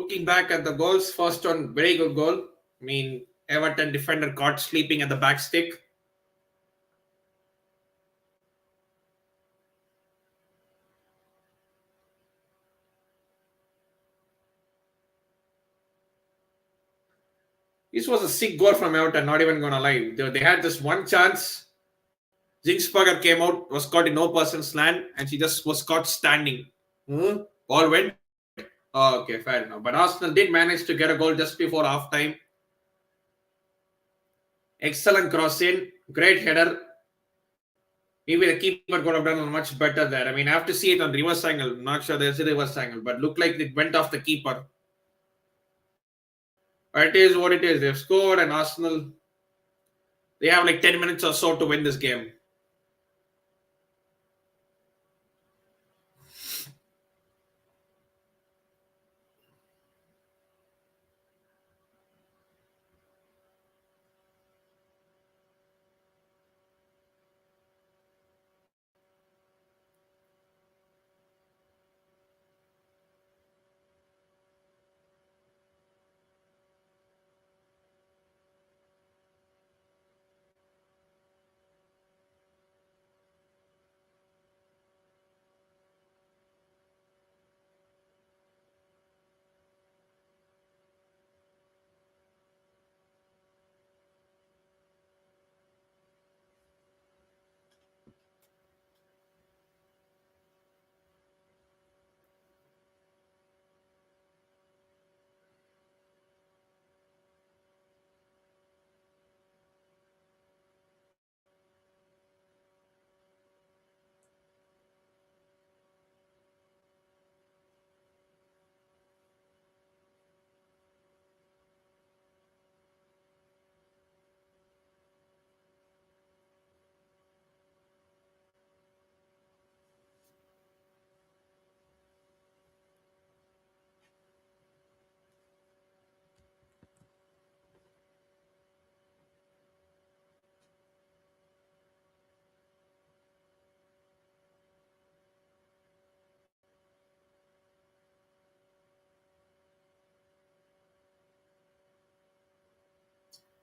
Looking back at the goals, first one, very good goal. I mean, Everton defender caught sleeping at the back stick. This was a sick goal from Everton, not even gonna lie. They had just one chance. Zingsberger came out, was caught in no person's land, and she just was caught standing. Ball went. Oh, okay, fair enough. But Arsenal did manage to get a goal just before half time. Excellent cross in, great header. Maybe the keeper could have done much better there. I mean, I have to see it on reverse angle. I'm not sure there's a reverse angle, but looked like it went off the keeper. But it is what it is. They've scored, and Arsenal, they have like 10 minutes or so to win this game.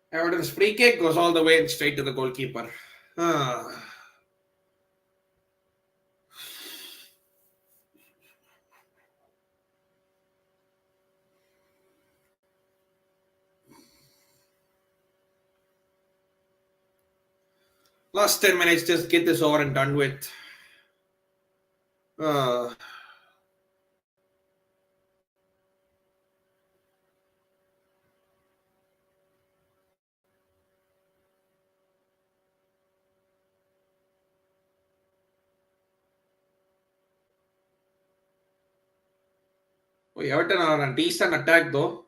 Everton's free kick goes all the way straight to the goalkeeper. Last 10 minutes, just get this over and done with. Uh, Everton are on a decent attack though.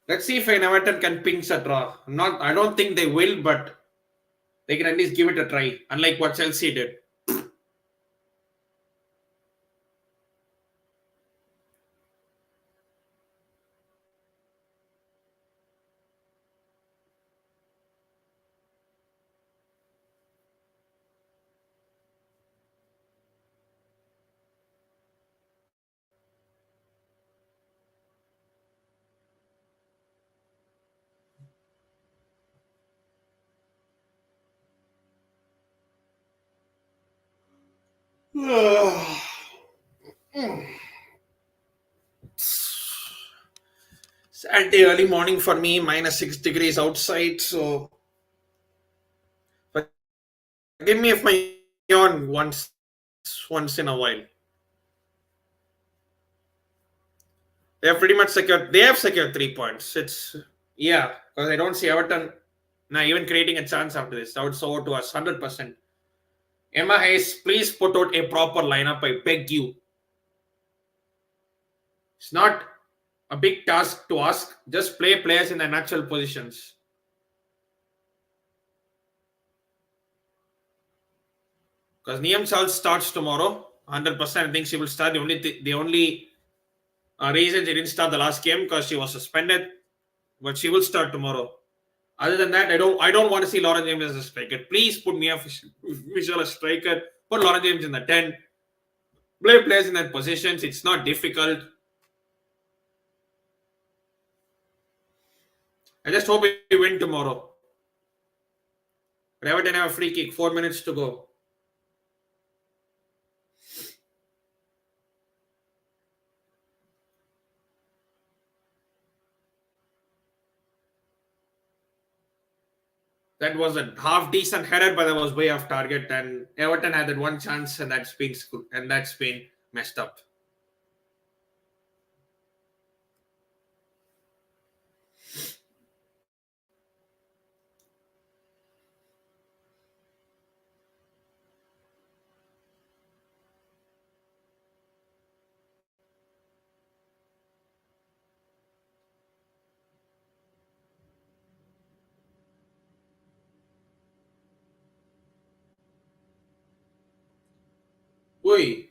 Let's see if Everton can pinch a draw. I don't think they will, but they can at least give it a try, unlike what Chelsea did. Saturday early morning for me, -6 degrees outside. So, forgive me if my yawn once in a while. They have pretty much secured. They have secured 3 points. It's because I don't see Everton now even creating a chance after this. Now it's over to us 100%. Emma Hayes, please put out a proper lineup. I beg you. It's not a big task to ask. Just play players in their natural positions. Because Niam Charles starts tomorrow, 100%. I think she will start. The only reason she didn't start the last game because she was suspended, but she will start tomorrow. Other than that, I don't want to see Lauren James as a striker. Please put Mia Visual as striker. Put Lauren James in the 10. Play players in that positions. It's not difficult. I just hope we win tomorrow. But Everton have a free kick. 4 minutes to go. That was a half decent header, but that was way off target. And Everton had that one chance, and that's been messed up. Oi.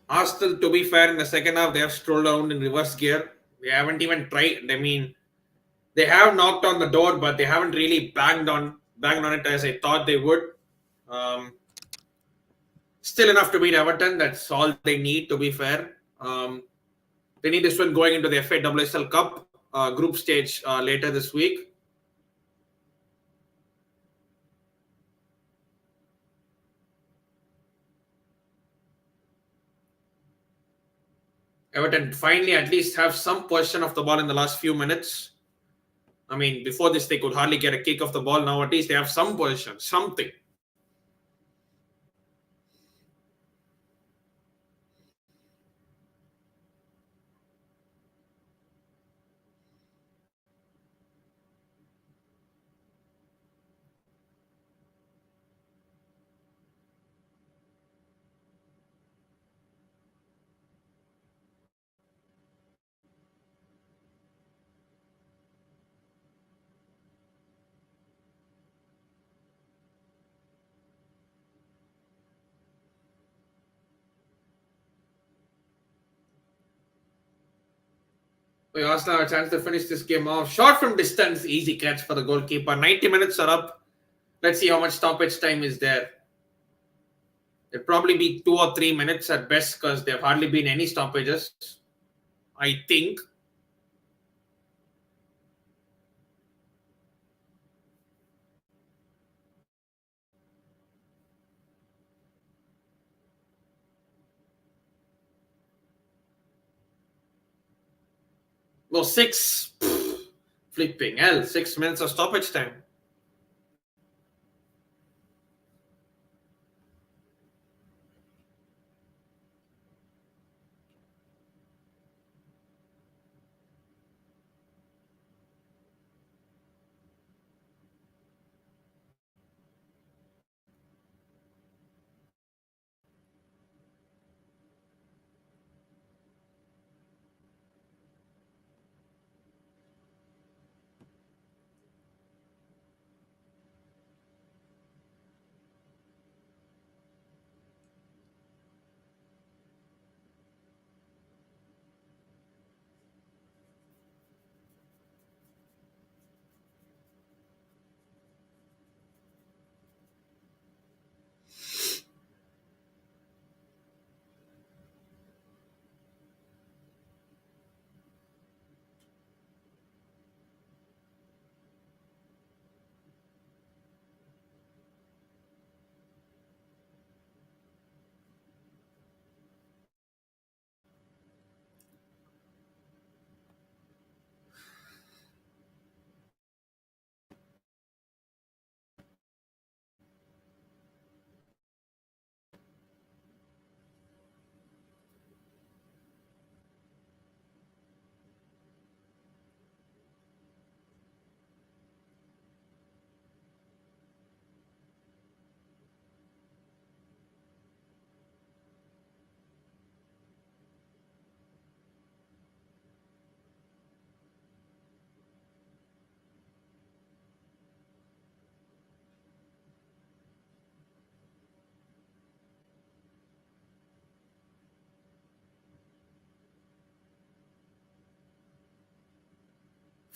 Arsenal, to be fair, in the second half, they have strolled around in reverse gear. They haven't even tried. I mean, they have knocked on the door, but they haven't really banged on it as I thought they would. Um, Still enough to beat Everton. That's all they need. To be fair, they need this one going into the FA WSL Cup group stage later this week. Everton finally at least have some possession of the ball in the last few minutes. I mean, before this, they could hardly get a kick of the ball. Now, at least they have some possession, something. We Arsenal have a chance to finish this game off. Shot from distance, easy catch for the goalkeeper. 90 minutes are up. Let's see how much stoppage time is there. It'll probably be 2 or 3 minutes at best because there have hardly been any stoppages. I think. Well, six. Flipping hell. 6 minutes of stoppage time.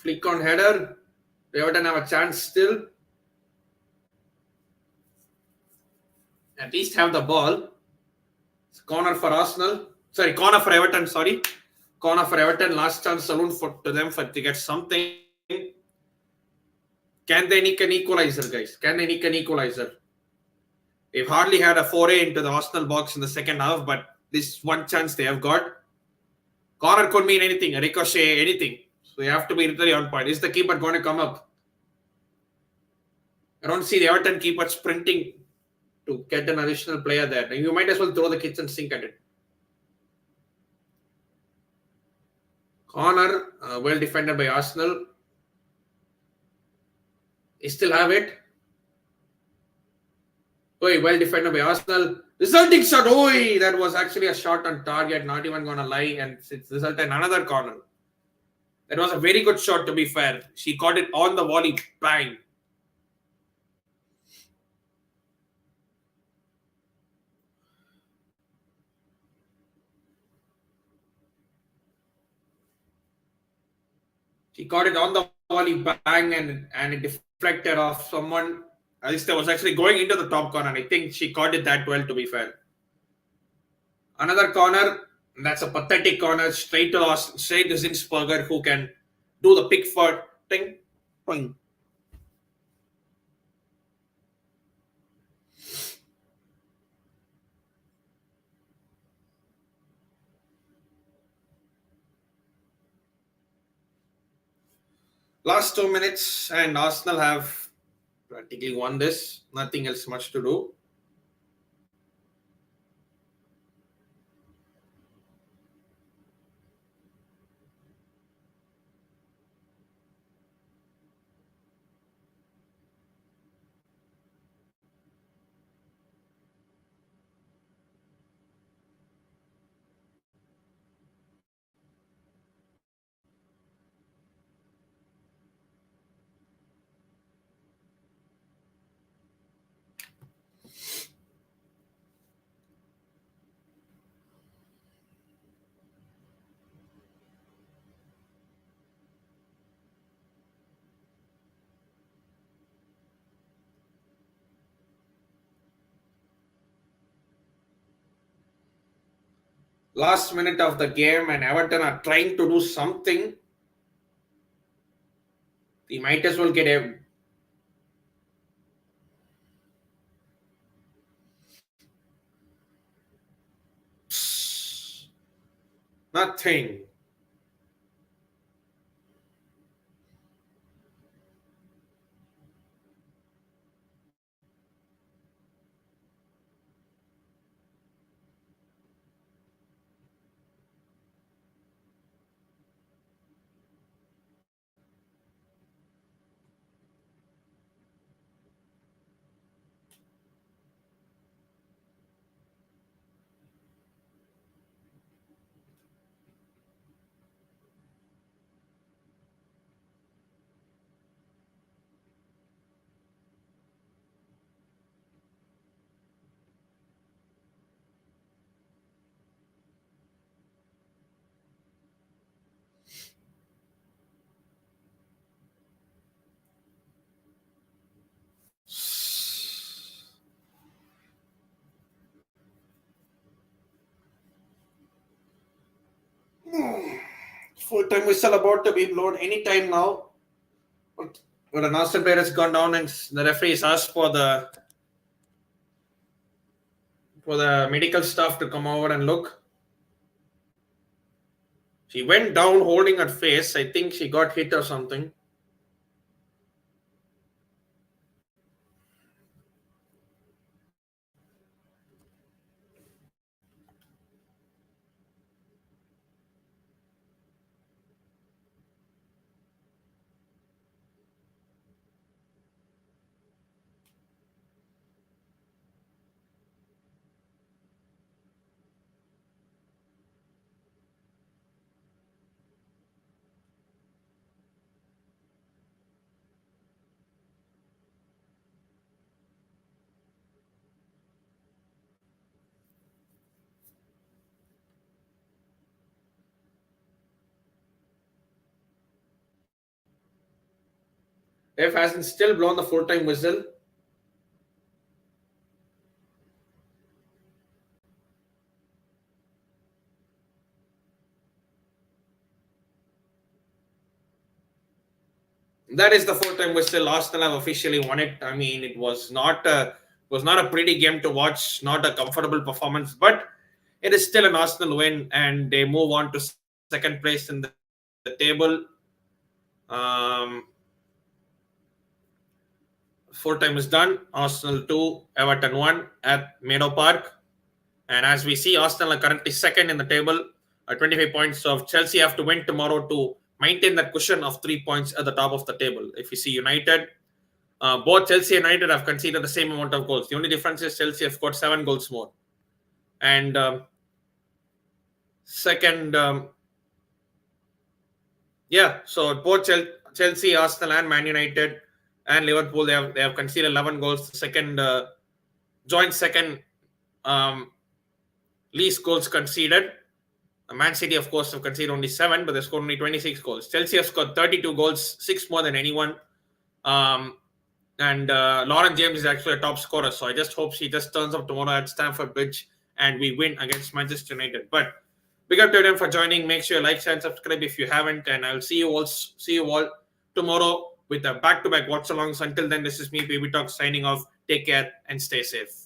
Flick on header. Everton have a chance still. At least have the ball. It's corner for Arsenal. Sorry, corner for Everton. Sorry. Corner for Everton. Last chance saloon to them to get something. Can they nick an equalizer, guys? Can they nick an equalizer? They've hardly had a foray into the Arsenal box in the second half, but this one chance they have got. Corner could mean anything, a ricochet, anything. So they have to be really on point. Is the keeper going to come up? I don't see the Everton keeper sprinting to get an additional player there. You might as well throw the kitchen sink at it. Corner, well defended by Arsenal. They still have it. Oi, well defended by Arsenal. Resulting shot. Oi, that was actually a shot on target. Not even going to lie. And it's resulted in another corner. That was a very good shot, to be fair. She caught it on the volley. Bang. She caught it on the volley. Bang. And it deflected off someone. Alistair was actually going into the top corner. I think she caught it that well, to be fair. Another corner. That's a pathetic corner. Straight to Zinsberger, who can do the Pickford thing. Boing. Last 2 minutes, and Arsenal have practically won this. Nothing else much to do. Last minute of the game, and Everton are trying to do something. They might as well get a. Nothing. Full time whistle about to be blown anytime now. But an Arsenal player has gone down, and the referee has asked for the medical staff to come over and look. She went down holding her face. I think she got hit or something. F hasn't still blown the full-time whistle. That is the full-time whistle. Arsenal have officially won it. I mean, it was not a pretty game to watch, not a comfortable performance, but it is still an Arsenal win, and they move on to second place in the table. Um, Full time is done. Arsenal 2, Everton 1 at Meadow Park. And as we see, Arsenal are currently second in the table at 25 points. So Chelsea have to win tomorrow to maintain that cushion of 3 points at the top of the table. If you see United, both Chelsea and United have conceded the same amount of goals. The only difference is Chelsea have scored 7 goals more. And second, so both Chelsea, Arsenal, and Man United and Liverpool, they have conceded 11 goals. Second, joint second least goals conceded. Man City, of course, have conceded only 7, but they scored only 26 goals. Chelsea have scored 32 goals, 6 more than anyone. And Lauren James is actually a top scorer, so I just hope she just turns up tomorrow at Stamford Bridge and we win against Manchester United. But big up to them for joining. Make sure you like, share, and subscribe if you haven't. And I'll see you all tomorrow with a back-to-back watch-alongs. Until then, this is me, Baby Talk, signing off. Take care and stay safe.